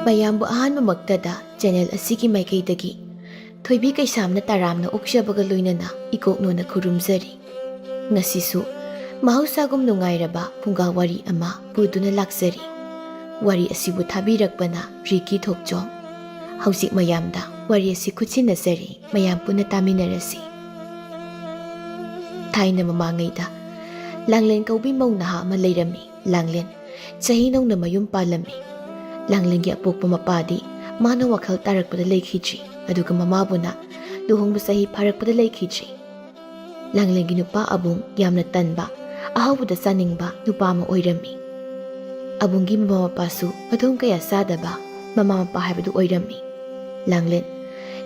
ꯃꯌꯥꯝꯕꯨ ꯑꯍꯥꯟꯕꯃꯛꯇꯗ ꯆꯦꯅꯦꯜ ꯑꯁꯤꯒꯤ ꯃꯥꯏꯀꯩꯗꯒꯤ ꯊꯣꯏꯕꯤ ꯀꯩꯁꯥꯝꯅ ꯇꯔꯥꯝꯅ ꯑꯣꯛꯆꯕꯒ ꯂꯣꯏꯅꯅ ꯏꯀꯣꯛꯅꯣꯅ ꯈꯨꯔꯨꯝꯖꯔꯤ꯫ ꯉꯁꯤꯁꯨ ꯃꯍꯧꯁꯥꯒꯨꯝ ꯅꯨꯡꯉꯥꯏꯔꯕ ꯐꯨꯡꯒꯥ ꯋꯥꯔꯤ ꯑꯃ ꯄꯨꯗꯨꯅ ꯂꯥꯛꯆꯔꯤ꯫ ꯋꯥꯔꯤ ꯑꯁꯤꯕꯨ ꯊꯥꯕꯤꯔꯛꯄꯅ ꯔꯤꯀꯤ ꯊꯣꯛꯆꯣꯝ꯫ ꯍꯧꯖꯤꯛ ꯃꯌꯥꯝꯗ ꯋꯥꯔꯤ ꯑꯁꯤ ꯈꯨꯠꯁꯤꯟꯅꯖꯔꯤ, ꯃꯌꯥꯝ ꯄꯨꯟꯅ ꯇꯥꯃꯤꯟꯅꯔꯁꯤ꯫ ꯊꯥꯏꯅ ꯃꯃꯥꯡꯉꯩꯗ ꯂꯥꯡꯂꯦꯟ ꯀꯧꯕꯤ ꯃꯧ ꯅꯍꯥ ꯑꯃ ꯂꯩꯔꯝꯃꯤ꯫ ꯂꯥꯡꯂꯦꯟ ꯆꯍꯤ ꯅꯧꯅ ꯃꯌꯨꯝ ꯄꯥꯜꯂꯝꯃꯤ꯫ ꯂꯥꯡꯂꯦꯟꯒꯤ ꯑꯄꯣꯛꯄ ꯃꯄꯥꯗꯤ ꯃꯥꯅ ꯋꯥꯈꯜ ꯇꯥꯔꯛꯄꯗ ꯂꯩꯈꯤꯗ꯭ꯔꯤ, ꯑꯗꯨꯒ ꯃꯃꯥꯕꯨꯅ ꯂꯨꯍꯣꯡꯕ ꯆꯍꯤ ꯐꯥꯔꯛꯄꯗ ꯂꯩꯈꯤꯗ꯭ꯔꯤ꯫ ꯂꯥꯡꯂꯦꯟꯒꯤ ꯅꯨꯄꯥ ꯑꯕꯨꯡ ꯌꯥꯝꯅ ꯇꯟꯕ, ꯑꯍꯥꯎꯕꯗ ꯆꯥꯅꯤꯡꯕ ꯅꯨꯄꯥ ꯑꯃ ꯑꯣꯏꯔꯝꯃꯤ꯫ ꯑꯕꯨꯡꯒꯤ ꯃꯃꯥ ꯃꯄꯥꯁꯨ ꯃꯊꯣꯡ ꯀꯌꯥ ꯆꯥꯗꯕ ꯃꯃꯥ ꯃꯄꯥ ꯍꯥꯏꯕꯗꯨ ꯑꯣꯏꯔꯝꯃꯤ꯫ ꯂꯥꯡꯂꯦꯟ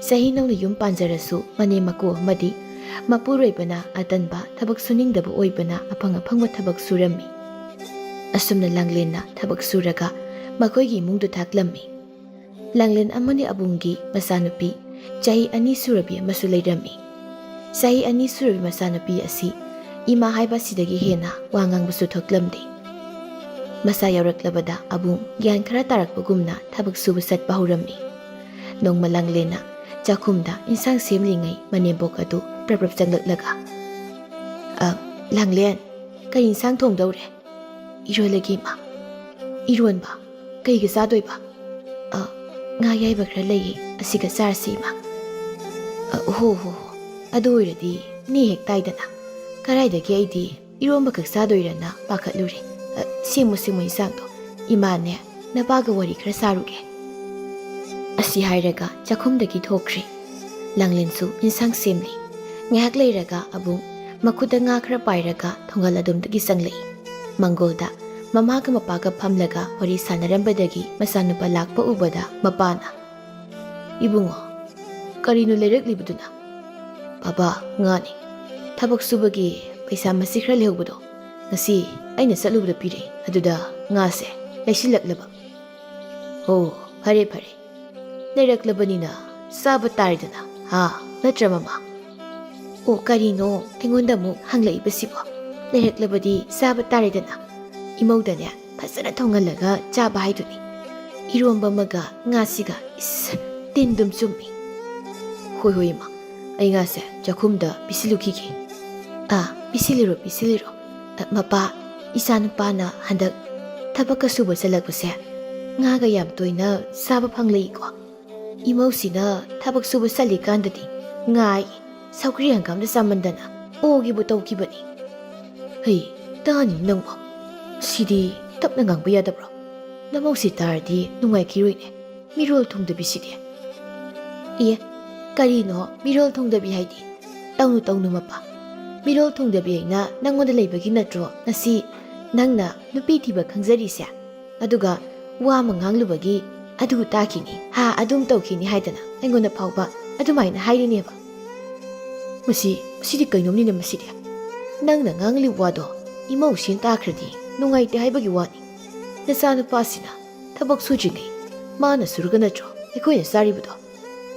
ꯆꯍꯤ ꯅꯧꯅ ꯌꯨꯝ ꯄꯥꯟꯖꯔꯁꯨ ꯃꯅꯦꯝ ꯃꯀꯨ ꯑꯃꯗꯤ ꯃꯄꯨꯔꯣꯏꯕꯅ ꯑꯇꯟꯕ, ꯊꯕꯛ ꯁꯨꯅꯤꯡꯗꯕ ꯑꯣꯏꯕꯅ ꯑꯐꯪ ꯑꯐꯪꯕ ꯊꯕꯛ ꯁꯨꯔꯝꯃꯤ꯫ ꯑꯁꯨꯝꯅ ꯂꯥꯡꯂꯦꯟꯅ ꯊꯕꯛ ꯁꯨꯔꯒ ꯃꯈꯣꯏꯒꯤ ꯏꯃꯨꯡꯗꯨ ꯊꯥꯛꯂꯝꯃꯤ꯫ ꯂꯥꯡꯂꯦꯟ ꯑꯃꯗꯤ ꯑꯕꯨꯡꯒꯤ ꯃꯆꯥꯅꯨꯄꯤ ꯆꯍꯤ 2 ꯁꯨꯔꯕꯤ ꯑꯃꯁꯨ ꯂꯩꯔꯝꯃꯤ꯫ ꯆꯍꯤ 2 ꯁꯨꯔꯕꯤ ꯃꯆꯥꯅꯨꯄꯤ ꯑꯁꯤ ꯏꯃꯥ ꯍꯥꯏꯕꯁꯤꯗꯒꯤ ꯍꯦꯟꯅ ꯋꯥ ꯉꯥꯡꯕꯁꯨ ꯊꯣꯛꯂꯝꯗꯦ꯫ ꯃꯆꯥ ꯌꯥꯎꯔꯛꯂꯕꯗ ꯑꯕꯨꯡ ꯒ꯭ꯌꯥꯟ ꯈꯔ ꯇꯥꯔꯛꯄꯒꯨꯝꯅ ꯊꯕꯛ ꯁꯨꯕ ꯆꯠꯄ ꯍꯧꯔꯝꯃꯤ꯫ ꯅꯣꯡꯃ ꯂꯥꯡꯂꯦꯟꯅ ꯆꯥꯛꯈꯨꯝꯗ ꯏꯟꯁꯥꯡ ꯁꯦꯝꯂꯤꯉꯩ ꯃꯅꯦꯝꯕꯣꯛ ꯑꯗꯨ ꯄ꯭ꯔꯞ ꯄ꯭ꯔꯞ ꯆꯪꯂꯛꯂꯒ "ꯂꯥꯡꯂꯦꯟ, ꯀꯔꯤ ꯏꯟꯁꯥꯡ ꯊꯣꯡꯗꯧꯔꯦ?" "ꯏꯔꯣꯜꯂꯒꯦ ꯏꯃꯥ." "ꯏꯔꯣꯟꯕ? ꯀꯩꯒ ꯆꯥꯗꯣꯏꯕ?" "ꯉꯥ ꯌꯥꯏꯕ ꯈꯔ ꯂꯩꯌꯦ, ꯑꯁꯤꯒ ꯆꯥꯔꯁꯤ ꯏꯃꯥ." "ꯍꯣ, ꯑꯗꯨ ꯑꯣꯏꯔꯗꯤ ꯅꯦ ꯍꯦꯛ ꯇꯥꯏꯗꯅ, ꯀꯔꯥꯏꯗꯒꯤ ꯑꯩꯗꯤ ꯏꯔꯣꯟꯕ ꯈꯛ ꯆꯥꯗꯣꯏꯔꯅ ꯄꯥꯈꯠꯂꯨꯔꯦ꯫ ꯁꯦꯝꯃꯨ ꯏꯟꯁꯥꯡꯗꯣ, ꯏꯃꯥꯅꯦ ꯅꯄꯥꯒ ꯋꯥꯔꯤ ꯈꯔ ꯁꯥꯔꯨꯒꯦ." ꯑꯁꯤ ꯍꯥꯏꯔꯒ ꯆꯥꯛꯈꯨꯝꯗꯒꯤ ꯊꯣꯛꯈ꯭ꯔꯤ꯫ ꯂꯥꯡꯂꯦꯟꯁꯨ ꯏꯟꯁꯥꯡ ꯁꯦꯝꯂꯤ꯫ ꯉꯥꯏꯍꯥꯛ ꯂꯩꯔꯒ ꯑꯕꯨꯡ ꯃꯈꯨꯠꯇ ꯉꯥ ꯈꯔ ꯄꯥꯏꯔꯒ ꯊꯣꯡꯒꯥꯜ ꯑꯗꯣꯝꯗꯒꯤ ꯆꯪꯂꯛꯏ꯫ ꯃꯪꯒꯣꯜꯗ ꯃꯃꯥꯒ ꯃꯄꯥꯒ ꯐꯝꯂꯒ ꯋꯥꯔꯤ ꯁꯥꯟꯅꯔꯝꯕꯗꯒꯤ ꯃꯆꯥꯅꯨꯄꯥ ꯂꯥꯛꯄ ꯎꯕꯗ ꯃꯄꯥꯅ, "ꯏꯕꯨꯡꯉꯣ, ꯀꯔꯤꯅꯣ ꯂꯩꯔꯛꯂꯤꯕꯗꯨꯅ?" "ꯕꯕꯥ, ꯉꯥꯅꯤ꯫ ꯊꯕꯛ ꯁꯨꯕꯒꯤ ꯄꯩꯁꯥ ꯃꯁꯤ ꯈꯔ ꯂꯩꯍꯧꯕꯗꯣ ꯉꯁꯤ ꯑꯩꯅ ꯆꯠꯂꯨꯕꯗ ꯄꯤꯔꯛꯏ, ꯑꯗꯨꯗ ꯉꯥꯁꯦ ꯂꯩꯁꯤꯜꯂꯛꯂꯕ." "ꯍꯣ, ꯐꯔꯦ ꯐꯔꯦ, ꯂꯩꯔꯛꯂꯕꯅꯤꯅ ꯆꯥꯕ ꯇꯥꯔꯦꯗꯅ, ꯅꯠꯇ꯭ꯔ ꯃꯃꯥ?" "ꯑꯣ, ꯀꯔꯤꯅꯣ ꯑꯩꯉꯣꯟꯗ ꯑꯃꯨꯛ ꯍꯪꯂꯛꯏꯕꯁꯤꯕꯣ? ꯂꯩꯔꯛꯂꯕꯗꯤ ꯆꯥꯕ ꯇꯥꯔꯦꯗꯅ, ꯏꯃꯧꯗꯅꯦ ꯐꯖꯅ ꯊꯣꯡꯍꯜꯂꯒ ꯆꯥꯕ ꯍꯥꯏꯗꯨꯅꯤ꯫ ꯏꯔꯣꯝꯕ ꯑꯃꯒ ꯉꯥꯁꯤꯒ, ꯇꯤꯟꯗꯨꯝ ꯆꯨꯝꯃꯤ." "ꯍꯣꯏ ꯏꯃꯥ, ꯑꯩ ꯉꯥꯁꯦ ꯆꯥꯛꯈꯨꯝꯗ ꯄꯤꯁꯤꯜꯂꯨꯈꯤꯒꯦ." ꯄꯤꯁꯤꯜꯂꯤꯔꯣ. ꯃꯄꯥ, ꯏꯆꯥꯅꯨꯄꯥꯅ ꯍꯟꯗꯛ ꯊꯕꯛꯀ ꯁꯨꯕ ꯆꯠꯂꯛꯄꯁꯦ ꯉꯥꯒ ꯌꯥꯝ ꯇꯣꯏꯅ ꯆꯥꯕ ꯐꯪꯂꯛꯏꯀꯣ꯫ ꯏꯃꯧꯁꯤꯅ ꯊꯕꯛ ꯁꯨꯕ ꯆꯠꯂꯤꯀꯥꯟꯗꯗꯤ ꯉꯥ ꯁꯧꯒ꯭ꯔꯤ ꯍꯪꯒꯥꯝꯗ ꯆꯥꯃꯟꯗꯅ ꯑꯣꯒꯤꯕꯨ ꯇꯧꯈꯤꯕꯅꯤ." "ꯍꯩ, ꯇꯥꯅꯤ ꯅꯪꯕꯣ, ꯁꯤꯗꯤ ꯇꯞꯅ ꯉꯥꯡꯕ ꯌꯥꯗꯕ꯭ꯔꯣ? ꯅꯃꯧꯁꯤ ꯇꯥꯔꯗꯤ ꯅꯨꯡꯉꯥꯏꯈꯤꯔꯣꯏꯅꯦ, ꯃꯤꯔꯣꯜ ꯊꯨꯡꯗꯕꯤꯁꯤꯗꯤ." "ꯀꯔꯤꯅꯣ ꯃꯤꯔꯣꯜ ꯊꯨꯡꯗꯕꯤ ꯍꯥꯏꯗꯤ? ꯇꯧꯅꯨ ꯃꯄꯥ, ꯃꯤꯔꯣꯜ ꯊꯨꯡꯗꯕꯤ ꯑꯩꯅ ꯅꯪꯉꯣꯟꯗ ꯂꯩꯕꯒꯤ ꯅꯠꯇ꯭ꯔꯣ ꯉꯁꯤ ꯅꯪꯅ ꯅꯨꯄꯤ ꯊꯤꯕ ꯈꯪꯖꯔꯤꯁꯦ? ꯑꯗꯨꯒ ꯋꯥ ꯑꯃ ꯉꯥꯡꯂꯨꯕꯒꯤ ꯑꯗꯨ ꯇꯥꯈꯤꯅꯤ, ꯑꯗꯨꯝ ꯇꯧꯈꯤꯅꯤ ꯍꯥꯏꯗꯅ ꯑꯩꯉꯣꯟꯗ ꯐꯥꯎꯕ ꯑꯗꯨꯃꯥꯏꯅ ꯍꯥꯏꯔꯤꯅꯦꯕ." ꯃꯁꯤꯗꯤ ꯀꯩꯅꯣꯝꯅꯤꯅꯦ ꯃꯁꯤꯗꯤ. ꯅꯪꯅ ꯉꯥꯡꯂꯤꯕ ꯋꯥꯗꯣ ꯏꯃꯧꯁꯤꯅ ꯇꯥꯈ꯭ꯔꯗꯤ ꯅꯨꯡꯉꯥꯏꯇꯦ ꯍꯥꯏꯕꯒꯤ ꯋꯥꯅꯤ. ꯅꯆꯥꯅꯨꯄꯥꯁꯤꯅ ꯊꯕꯛ ꯁꯨꯗ꯭ꯔꯤꯉꯩ ꯃꯥꯅ ꯁꯨꯔꯒ ꯅꯠꯇ꯭ꯔꯣ ꯑꯩꯈꯣꯏꯅ ꯆꯥꯔꯤꯕꯗꯣ?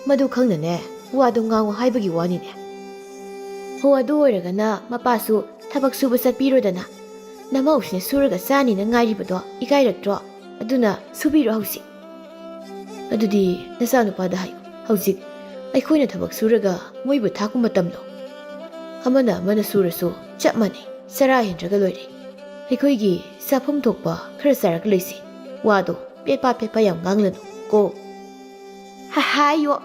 ꯃꯗꯨ ꯈꯪꯅꯅꯦ ꯋꯥꯗꯣ ꯉꯥꯡꯉꯨ ꯍꯥꯏꯕꯒꯤ ꯋꯥꯅꯤꯅꯦ." "ꯍꯣ, ꯑꯗꯨ ꯑꯣꯏꯔꯒꯅ ꯃꯄꯥꯁꯨ ꯊꯕꯛ ꯁꯨꯕ ꯆꯠꯄꯤꯔꯣꯗꯅ. ꯅꯃꯧꯁꯤꯅ ꯁꯨꯔꯒ ꯆꯥꯅꯤꯅ ꯉꯥꯏꯔꯤꯕꯗꯣ ꯏꯀꯥꯏꯔꯛꯇ꯭ꯔꯣ? ꯑꯗꯨꯅ ꯁꯨꯕꯤꯔꯣ ꯍꯧꯖꯤꯛ." "ꯑꯗꯨꯗꯤ ꯅꯆꯥꯅꯨꯄꯥꯗ ꯍꯥꯏꯌꯨ, ꯍꯧꯖꯤꯛ ꯑꯩꯈꯣꯏꯅ ꯊꯕꯛ ꯁꯨꯔꯒ ꯃꯣꯏꯕꯨ ꯊꯥꯛꯄ ꯃꯇꯝꯗꯣ. ꯑꯃꯅ ꯁꯨꯔꯁꯨ ꯆꯞ ꯃꯥꯟꯅꯩ, ꯆꯔꯥ ꯍꯦꯟꯗ꯭ꯔꯒ ꯂꯣꯏꯔꯦ. ꯑꯩꯈꯣꯏꯒꯤ ꯆꯥꯐꯝ ꯊꯣꯛꯄ ꯈꯔ ꯆꯥꯔꯒ ꯂꯩꯁꯤ. ꯋꯥꯗꯣ ꯄꯦꯠꯄꯥ ꯌꯥꯝ ꯉꯥꯡꯂꯅꯨ ꯀꯣ." "ꯍꯥꯏꯌꯣ,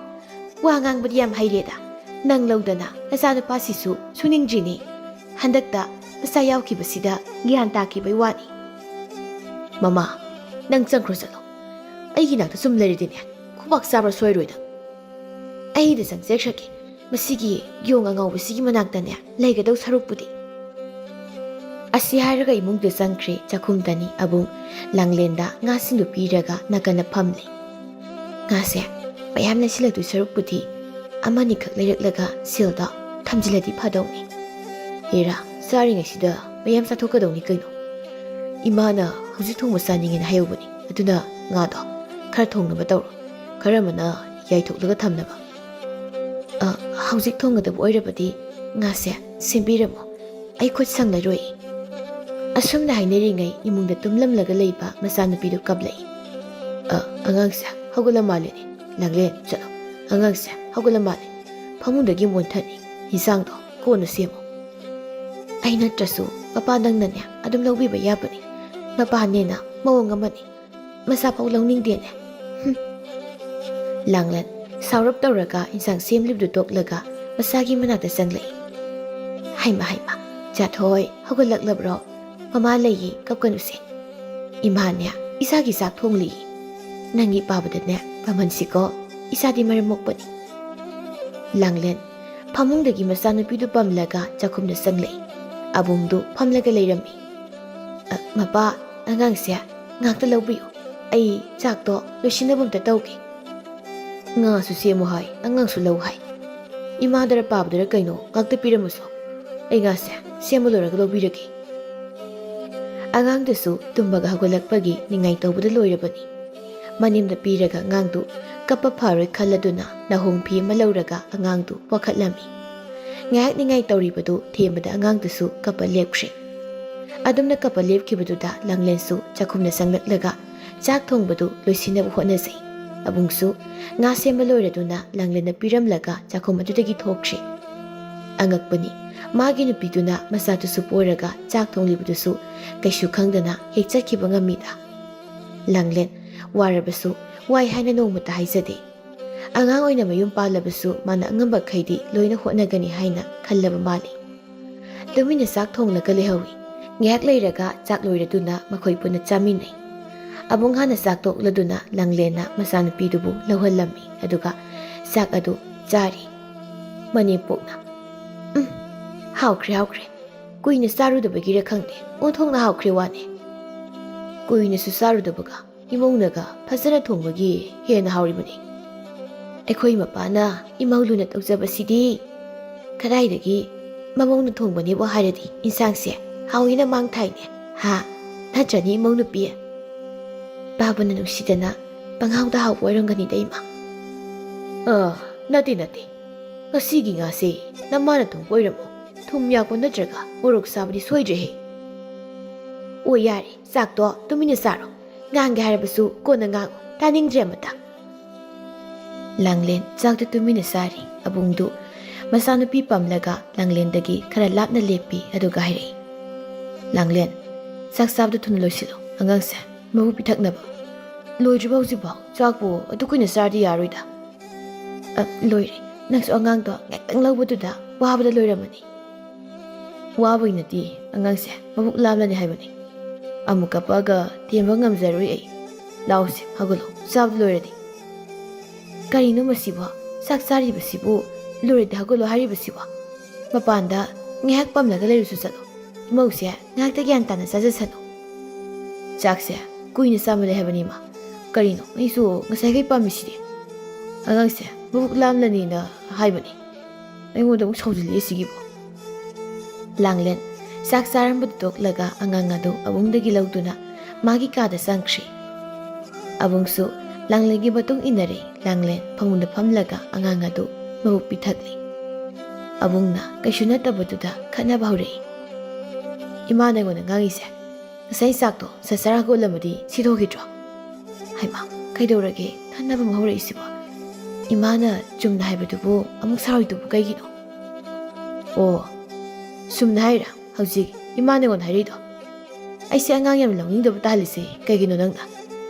ꯋꯥ ꯉꯥꯡꯕꯗꯤ ꯌꯥꯝ ꯍꯩꯔꯦꯗ. ꯅꯪ ꯂꯧꯗꯅ ꯅꯆꯥꯅꯨꯄꯥꯁꯤꯁꯨ ꯁꯨꯅꯤꯡꯗ꯭ꯔꯤꯅꯤ. ꯍꯟꯗꯛꯇ ꯃꯆꯥ ꯌꯥꯎꯈꯤꯕꯁꯤꯗ ꯒ꯭ꯌꯥꯟ ꯇꯥꯈꯤꯕꯩ ꯋꯥꯅꯤ." "ꯃꯃꯥ, ꯅꯪ ꯆꯪꯈ꯭ꯔꯣ ꯆꯠꯂꯣ. ꯑꯩꯒꯤ ꯅꯥꯛꯇ ꯁꯨꯝ ꯂꯩꯔꯗꯤꯅꯦ ꯈꯨꯕꯥꯛ ꯆꯥꯕ ꯁꯣꯏꯔꯣꯏꯗ. ꯑꯩꯗ ꯆꯪꯖꯈ꯭ꯔꯒꯦ, ꯃꯁꯤꯒꯤ ꯌꯣꯡ ꯑꯉꯥꯎꯕꯁꯤꯒꯤ ꯃꯅꯥꯛꯇꯅꯦ ꯂꯩꯒꯗꯧ ꯁꯔꯨꯛꯄꯨꯗꯤ." ꯑꯁꯤ ꯍꯥꯏꯔꯒ ꯏꯃꯨꯡꯗ ꯆꯪꯈ꯭ꯔꯦ꯫ ꯆꯥꯛꯈꯨꯝꯗꯅꯤ ꯑꯕꯨꯡ ꯂꯥꯡꯂꯦꯟꯗ ꯉꯥꯁꯤꯡꯗꯨ ꯄꯤꯔꯒ ꯅꯥꯀꯟꯗ ꯐꯝꯂꯤ꯫ "ꯉꯥꯁꯦ ꯃꯌꯥꯝ ꯂꯩꯁꯤꯜꯂꯛꯇꯣꯏ ꯁꯔꯨꯛꯄꯨꯗꯤ ꯑꯃꯅꯤꯈꯛ ꯂꯩꯔꯛꯂꯒ ꯁꯤꯜꯗ ꯊꯝꯖꯤꯜꯂꯗꯤ ꯐꯗꯧꯅꯤ. ꯍꯦꯔꯥ, ꯆꯥꯔꯤꯉꯩꯁꯤꯗ ꯃꯌꯥꯝ ꯆꯥꯊꯣꯛꯀꯗꯧꯅꯤ ꯀꯩꯅꯣ. ꯏꯃꯥꯅ ꯍꯧꯖꯤꯛ ꯊꯣꯡꯕ ꯆꯥꯅꯤꯡꯉꯦꯅ ꯍꯥꯏꯍꯧꯕꯅꯤ, ꯑꯗꯨꯅ ꯉꯥꯗꯣ ꯈꯔ ꯊꯣꯡꯅꯕ ꯇꯧꯔꯣ, ꯈꯔ ꯑꯃꯅ ꯌꯥꯏꯊꯣꯛꯂꯒ ꯊꯝꯅꯕ." "ꯍꯧꯖꯤꯛ ꯊꯣꯡꯒꯗꯕ ꯑꯣꯏꯔꯕꯗꯤ ꯉꯥꯁꯦ ꯁꯦꯝꯕꯤꯔꯝꯃꯣ, ꯑꯩ ꯈꯨꯠ ꯁꯪꯂꯔꯣꯏ." ꯑꯁꯨꯝꯅ ꯍꯥꯏꯅꯔꯤꯉꯩ ꯏꯃꯨꯡꯗ ꯇꯨꯝꯂꯝꯂꯒ ꯂꯩꯕ ꯃꯆꯥꯅꯨꯄꯤꯗꯨ ꯀꯞꯂꯛꯏ꯫ ꯑꯉꯥꯡꯁꯦ ꯍꯧꯒꯠꯂ ꯃꯥꯜꯂꯤꯅꯦ ꯂꯥꯡꯂꯦꯟ ꯆꯠꯂꯣ ꯑꯉꯥꯡꯁꯦ ꯍꯧꯒꯠꯂ ꯃꯥꯜꯂꯤ ꯐꯃꯨꯡꯗꯒꯤ ꯃꯣꯟꯊꯠꯅꯤ ꯏꯟꯁꯥꯡꯗꯣ ꯀꯣꯟꯅ ꯁꯦꯝꯃꯣ ꯑꯩ ꯅꯠꯇ꯭ꯔꯁꯨ ꯃꯄꯥ ꯅꯪꯅꯅꯦ ꯑꯗꯨꯝ ꯂꯧꯕꯤꯕ ꯌꯥꯕꯅꯤ ꯃꯄꯥꯅꯦꯅ ꯃꯑꯣꯡ ꯑꯃꯅꯤ ꯃꯁꯥꯐꯥꯎ ꯂꯧꯅꯤꯡꯗꯦꯅꯦ ꯂꯥꯡꯂꯦꯟ ꯁꯥꯎꯔꯞ ꯇꯧꯔꯒ ꯏꯟꯁꯥꯡ ꯁꯦꯝꯂꯤꯕꯗꯨ ꯇꯣꯛꯂꯒ ꯃꯁꯥꯒꯤ ꯃꯅꯥꯛꯇ ꯆꯪꯂꯛꯏ ꯍꯩꯃ ꯆꯥꯊꯣꯏ ꯍꯧꯒꯠꯂꯛꯂꯕ꯭ꯔꯣ ꯃꯃꯥ ꯂꯩꯌꯦ ꯀꯞꯀꯅꯨꯁꯦ ꯏꯃꯥꯅꯦ ꯏꯁꯥꯒꯤ ꯆꯥꯛ ꯊꯣꯡꯂꯤꯌꯦ ꯅꯪꯒꯤ ꯄꯥꯕꯗꯅꯦ ꯄꯥꯃꯟꯁꯤꯀꯣ ꯏꯁꯥꯗꯤ ꯃꯔꯝ ꯃꯣꯛꯄꯅꯤ ꯂꯥꯡꯂꯦꯟ ꯐꯃꯨꯡꯗꯒꯤ ꯃꯆꯥꯅꯨꯄꯤꯗꯨ ꯄꯝꯂꯒ ꯆꯥꯛꯈꯨꯝꯗ ꯆꯪꯂꯛꯏ ꯑꯕꯨꯡꯗꯨ ꯐꯝꯂꯒ ꯂꯩꯔꯝꯃꯤ ꯃꯄꯥ ꯑꯉꯥꯡꯁꯦ ꯉꯥꯛꯇ ꯂꯧꯕꯤꯌꯨ ꯑꯩ ꯆꯥꯛꯇꯣ ꯂꯣꯏꯁꯤꯟꯅꯕ ꯑꯝꯇ ꯇꯧꯒꯦ ꯉꯥꯁꯨ ꯁꯦꯝꯃꯨ ꯍꯥꯏ ꯑꯉꯥꯡꯁꯨ ꯂꯧ ꯍꯥꯏ ꯏꯃꯥꯗꯔ ꯄꯥꯕꯗꯔ ꯀꯩꯅꯣ ꯉꯥꯛꯇ ꯄꯤꯔꯝꯃꯁꯨ ꯑꯩ ꯉꯥꯁꯦ ꯁꯦꯝꯕ ꯂꯣꯏꯔꯒ ꯂꯧꯕꯤꯔꯒꯦ ꯑꯉꯥꯡꯗꯨꯁꯨ ꯇꯨꯝꯕꯒ ꯍꯧꯒꯠꯂꯛꯄꯒꯤ ꯅꯤꯡꯉꯥꯏ ꯇꯧꯕꯗ ꯂꯣꯏꯔꯕꯅꯤ ꯃꯅꯤꯡꯗ ꯄꯤꯔꯒ ꯑꯉꯥꯡꯗꯨ ꯀꯞꯄ ꯐꯔꯣꯏ ꯈꯜꯂꯗꯨꯅ ꯅꯥꯍꯣꯡ ꯐꯤ ꯑꯃ ꯂꯧꯔꯒ ꯑꯉꯥꯡꯗꯨ ꯋꯥꯈꯠꯂꯝꯃꯤ ꯉꯥꯏꯍꯥꯛ ꯅꯤꯡꯉꯥꯏ ꯇꯧꯔꯤꯕꯗꯨ ꯊꯦꯝꯕꯗ ꯑꯉꯥꯡꯗꯨꯁꯨ ꯀꯞꯄ ꯂꯦꯞꯈ꯭ꯔꯦ ꯑꯗꯨꯝꯅ ꯀꯞꯄ ꯂꯦꯞꯈꯤꯕꯗꯨꯗ ꯂꯥꯡꯂꯦꯟꯁꯨ ꯆꯥꯛꯈꯨꯝꯗ ꯆꯪꯂꯛꯂꯒ ꯆꯥꯛ ꯊꯣꯡꯕꯗꯨ ꯂꯣꯏꯁꯤꯟꯅꯕ ꯍꯣꯠꯅꯖꯩ ꯑꯕꯨꯡꯁꯨ ꯉꯥ ꯁꯦꯝꯕ ꯂꯣꯏꯔꯗꯨꯅ ꯂꯥꯡꯂꯦꯟꯅ ꯄꯤꯔꯝꯂꯒ ꯆꯥꯛꯈꯨꯝ ꯑꯗꯨꯗꯒꯤ ꯊꯣꯛꯈ꯭ꯔꯦ ꯑꯉꯛꯄꯅꯤ ꯃꯥꯒꯤ ꯅꯨꯄꯤꯗꯨꯅ ꯃꯆꯥꯗꯨꯁꯨ ꯄꯣꯔꯒ ꯆꯥꯛ ꯊꯣꯡꯂꯤꯕꯗꯨꯁꯨ ꯀꯩꯁꯨ ꯈꯪꯗꯅ ꯍꯦꯛ ꯆꯠꯈꯤꯕ ꯉꯝꯃꯤꯗ ꯂꯥꯡꯂꯦꯟ ꯋꯥꯔꯕꯁꯨ ꯋꯥꯏ ꯍꯥꯏꯅ ꯅꯣꯡꯃꯇ ꯍꯥꯏꯖꯗꯦ ꯑꯉꯥꯡ ꯑꯣꯏꯅ ꯃꯌꯨꯝ ꯄꯥꯜꯂꯕꯁꯨ ꯃꯥꯅ ꯑꯉꯝꯕꯈꯩꯗꯤ ꯂꯣꯏꯅ ꯍꯣꯠꯅꯒꯅꯤ ꯍꯥꯏꯅ ꯈꯜꯂꯕ ꯃꯥꯜꯂꯤ ꯇꯨꯃꯤꯟꯅ ꯆꯥꯛ ꯊꯣꯡꯂꯒ ꯂꯩꯍꯧꯏ ꯉꯥꯏꯍꯥꯛ ꯂꯩꯔꯒ ꯆꯥꯛ ꯂꯣꯏꯔꯗꯨꯅ ꯃꯈꯣꯏ ꯄꯨꯟꯅ ꯆꯥꯃꯤꯟꯅꯩ ꯑꯕꯨꯡ ꯍꯥꯟꯅ ꯆꯥꯛ ꯇꯣꯛꯂꯗꯨꯅ ꯂꯥꯡꯂꯦꯟꯅ ꯃꯆꯥꯅꯨꯄꯤꯗꯨꯕꯨ ꯂꯧꯍꯜꯂꯝꯃꯤ ꯑꯗꯨꯒ ꯆꯥꯛ ꯑꯗꯨ ꯆꯥꯔꯤ ꯃꯅꯦꯝꯄꯣꯛꯅ ꯍꯥꯎꯈ꯭ꯔꯦ ꯀꯨꯏꯅ ꯆꯥꯔꯨꯗꯕꯒꯤꯔ ꯈꯪꯗꯦ ꯑꯣꯟꯊꯣꯛꯅ ꯍꯥꯎꯈ꯭ꯔꯦ ꯋꯥꯅꯦ ꯀꯨꯏꯅꯁꯨ ꯆꯥꯔꯨꯗꯕꯒ ꯏꯃꯧꯅꯒ ꯐꯖꯅ ꯊꯣꯡꯕꯒꯤ ꯍꯦꯟꯅ ꯍꯥꯎꯔꯤꯕꯅꯤ ꯑꯩꯈꯣꯏ ꯃꯄꯥꯅ ꯏꯃꯧ ꯂꯨꯅ ꯇꯧꯖꯕꯁꯤꯗꯤ ꯀꯗꯥꯏꯗꯒꯤ ꯃꯃꯧꯅ ꯊꯣꯡꯕꯅꯦꯕꯨ ꯍꯥꯏꯔꯗꯤ ꯏꯟꯁꯥꯡꯁꯦ ꯍꯥꯎꯏꯅ ꯃꯥꯡ ꯊꯥꯏꯅꯦ ꯅꯠꯇ꯭ꯔꯅꯤ ꯏꯃꯧ ꯅꯨꯄꯤ ꯄꯥꯕꯅ ꯅꯨꯡꯁꯤꯗꯅ ꯄꯪꯍꯥꯎꯗ ꯍꯥꯎꯕ ꯑꯣꯏꯔꯝꯒꯅꯤꯗ ꯏꯃꯥ ꯅꯠꯇꯦ ꯉꯁꯤꯒꯤ ꯉꯥꯁꯦ ꯅꯃꯥꯅ ꯊꯣꯡꯕ ꯑꯣꯏꯔꯝꯃꯣ ꯊꯨꯝ ꯌꯥꯛꯄ ꯅꯠꯇ꯭ꯔꯒ ꯃꯣꯔꯣꯛ ꯁꯥꯕꯗꯤ ꯁꯣꯏꯗ꯭ꯔꯦꯍꯦ ꯑꯣ ꯌꯥꯔꯦ ꯆꯥꯛꯇꯣ ꯇꯨꯃꯤꯟꯅ ꯆꯥꯔꯣ ꯉꯥꯡꯒꯦ ꯍꯥꯏꯔꯕꯁꯨ ꯀꯣꯟꯅ ꯉꯥꯡꯉꯨ ꯇꯥꯅꯤꯡꯗ꯭ꯔꯦ ꯑꯃꯇ ꯂꯥꯡꯂꯦꯟ ꯆꯥꯛꯇ ꯇꯨꯃꯤꯟꯅ ꯆꯥꯔꯤ ꯑꯕꯨꯡꯗꯨ ꯃꯆꯥꯅꯨꯄꯤ ꯄꯝꯂꯒ ꯂꯥꯡꯂꯦꯟꯗꯒꯤ ꯈꯔ ꯂꯥꯞꯅ ꯂꯦꯞꯄꯤ ꯑꯗꯨꯒ ꯍꯥꯏꯔꯛꯏ ꯂꯥꯡꯂꯦꯟ ꯆꯥꯛ ꯆꯥꯕꯗꯨ ꯊꯨꯅ ꯂꯣꯏꯁꯤꯜꯂꯨ ꯑꯉꯥꯡꯁꯦ ꯃꯕꯨ ꯄꯤꯊꯛꯅꯕ ꯂꯣꯏꯗ꯭ꯔꯤꯕ ꯍꯧꯖꯤꯛꯐꯥꯎ ꯆꯥꯛꯄꯨ ꯑꯗꯨ ꯀꯨꯏꯅ ꯆꯥꯔꯗꯤ ꯌꯥꯔꯣꯏꯗ ꯂꯣꯏꯔꯦ ꯅꯪꯁꯨ ꯑꯉꯥꯡꯗꯣ ꯉꯥꯛꯇꯪ ꯂꯧꯕꯗꯨꯗ ꯋꯥꯕꯗ ꯂꯣꯏꯔꯝꯃꯅꯤ ꯋꯥꯕꯒꯤ ꯅꯠꯇꯦ ꯑꯉꯥꯡꯁꯦ ꯃꯕꯨꯛ ꯂꯥꯝꯂꯅꯤ ꯍꯥꯏꯕꯅꯤ ꯑꯃꯨꯛ ꯀꯞꯄꯒ ꯊꯦꯝꯕ ꯉꯝꯖꯔꯣꯏ ꯑꯩ ꯂꯥꯎꯁꯦ ꯍꯧꯒꯠꯂꯣ ꯆꯥꯕꯗꯨ ꯂꯣꯏꯔꯗꯤ ꯀꯔꯤꯅꯣ ꯃꯁꯤꯕꯣ ꯆꯥꯛ ꯆꯥꯔꯤꯕꯁꯤꯕꯨ ꯂꯣꯏꯔꯗꯤ ꯍꯧꯒꯠꯂꯣ ꯍꯥꯏꯔꯤꯕꯁꯤꯕꯣ ꯃꯄꯥꯟꯗ ꯉꯥꯏꯍꯥꯛ ꯄꯝꯂꯒ ꯂꯩꯔꯨꯁꯨ ꯆꯠꯂꯣ ꯏꯃꯧꯁꯦ ꯉꯥꯏꯍꯥꯛꯇ ꯒ꯭ꯌꯥꯟ ꯇꯥꯅ ꯆꯥꯖꯁꯅꯨ ꯆꯥꯛꯁꯦ ꯀꯨꯏꯅ ꯆꯥꯃꯜꯂꯦ ꯍꯥꯏꯕꯅꯤ ꯏꯃꯥ ꯀꯔꯤꯅꯣ ꯑꯩꯁꯨ ꯉꯁꯥꯏꯈꯩ ꯄꯥꯝꯃꯤꯁꯤꯗꯤ ꯑꯉꯥꯡꯁꯦ ꯃꯕꯨꯛ ꯂꯥꯝꯂꯅꯤꯅ ꯍꯥꯏꯕꯅꯤ ꯑꯩꯉꯣꯟꯗ ꯑꯃꯨꯛ ꯁꯥꯎꯖꯤꯜꯂꯛꯑꯦ ꯁꯤꯒꯤꯕꯣ ꯂꯥꯡꯂꯦꯟ ꯆꯥꯛ ꯆꯥꯔꯝꯕꯗꯨ ꯇꯣꯛꯂꯒ ꯑꯉꯥꯡ ꯑꯗꯨ ꯑꯕꯨꯡꯗꯒꯤ ꯂꯧꯗꯨꯅ ꯃꯥꯒꯤ ꯀꯥꯗ ꯆꯪꯈ꯭ꯔꯤ ꯑꯕꯨꯡꯁꯨ ꯂꯥꯡꯂꯦꯟꯒꯤ ꯃꯇꯨꯡ ꯏꯟꯅꯔꯦ ꯂꯥꯡꯂꯦꯟ ꯐꯃꯨꯡꯗ ꯐꯝꯂꯒ ꯑꯉꯥꯡ ꯑꯗꯨ ꯃꯕꯨꯛ ꯄꯤꯊꯛꯂꯤ ꯑꯕꯨꯡꯅ ꯀꯩꯁꯨ ꯅꯠꯇꯕꯗꯨꯗ ꯈꯠꯅꯕ ꯍꯧꯔꯛꯏ ꯏꯃꯥꯅ ꯑꯩꯉꯣꯟꯗ ꯉꯥꯡꯉꯤꯁꯦ ꯉꯁꯥꯏ ꯆꯥꯛꯇꯣ ꯁꯠ ꯍꯧꯒꯠꯂꯝꯃꯗꯤ ꯁꯤꯗꯣꯛꯈꯤꯗ꯭ꯔꯣ ꯍꯩꯃꯥ ꯀꯩꯗꯧꯔꯒꯦ ꯈꯠꯅꯕ ꯑꯃ ꯍꯧꯔꯛꯏꯁꯤꯕꯣ ꯏꯃꯥꯅ ꯆꯨꯝꯅ ꯍꯥꯏꯕꯗꯨꯕꯨ ꯑꯃꯨꯛ ꯁꯥꯎꯔꯤꯗꯨꯕꯨ ꯀꯩꯒꯤꯅꯣ ꯑꯣ ꯆꯨꯝꯅ ꯍꯥꯏꯔꯥ ꯍꯧꯖꯤꯛ ꯏꯃꯥꯅ ꯑꯩꯉꯣꯟꯗ ꯍꯥꯏꯔꯛꯏꯗꯣ ꯑꯩꯁꯦ ꯑꯉꯥꯡ ꯌꯥꯝ ꯂꯧꯅꯤꯡꯗꯕ ꯇꯥꯍꯜꯂꯤꯁꯦ ꯀꯩꯒꯤꯅꯣ ꯅꯪꯅ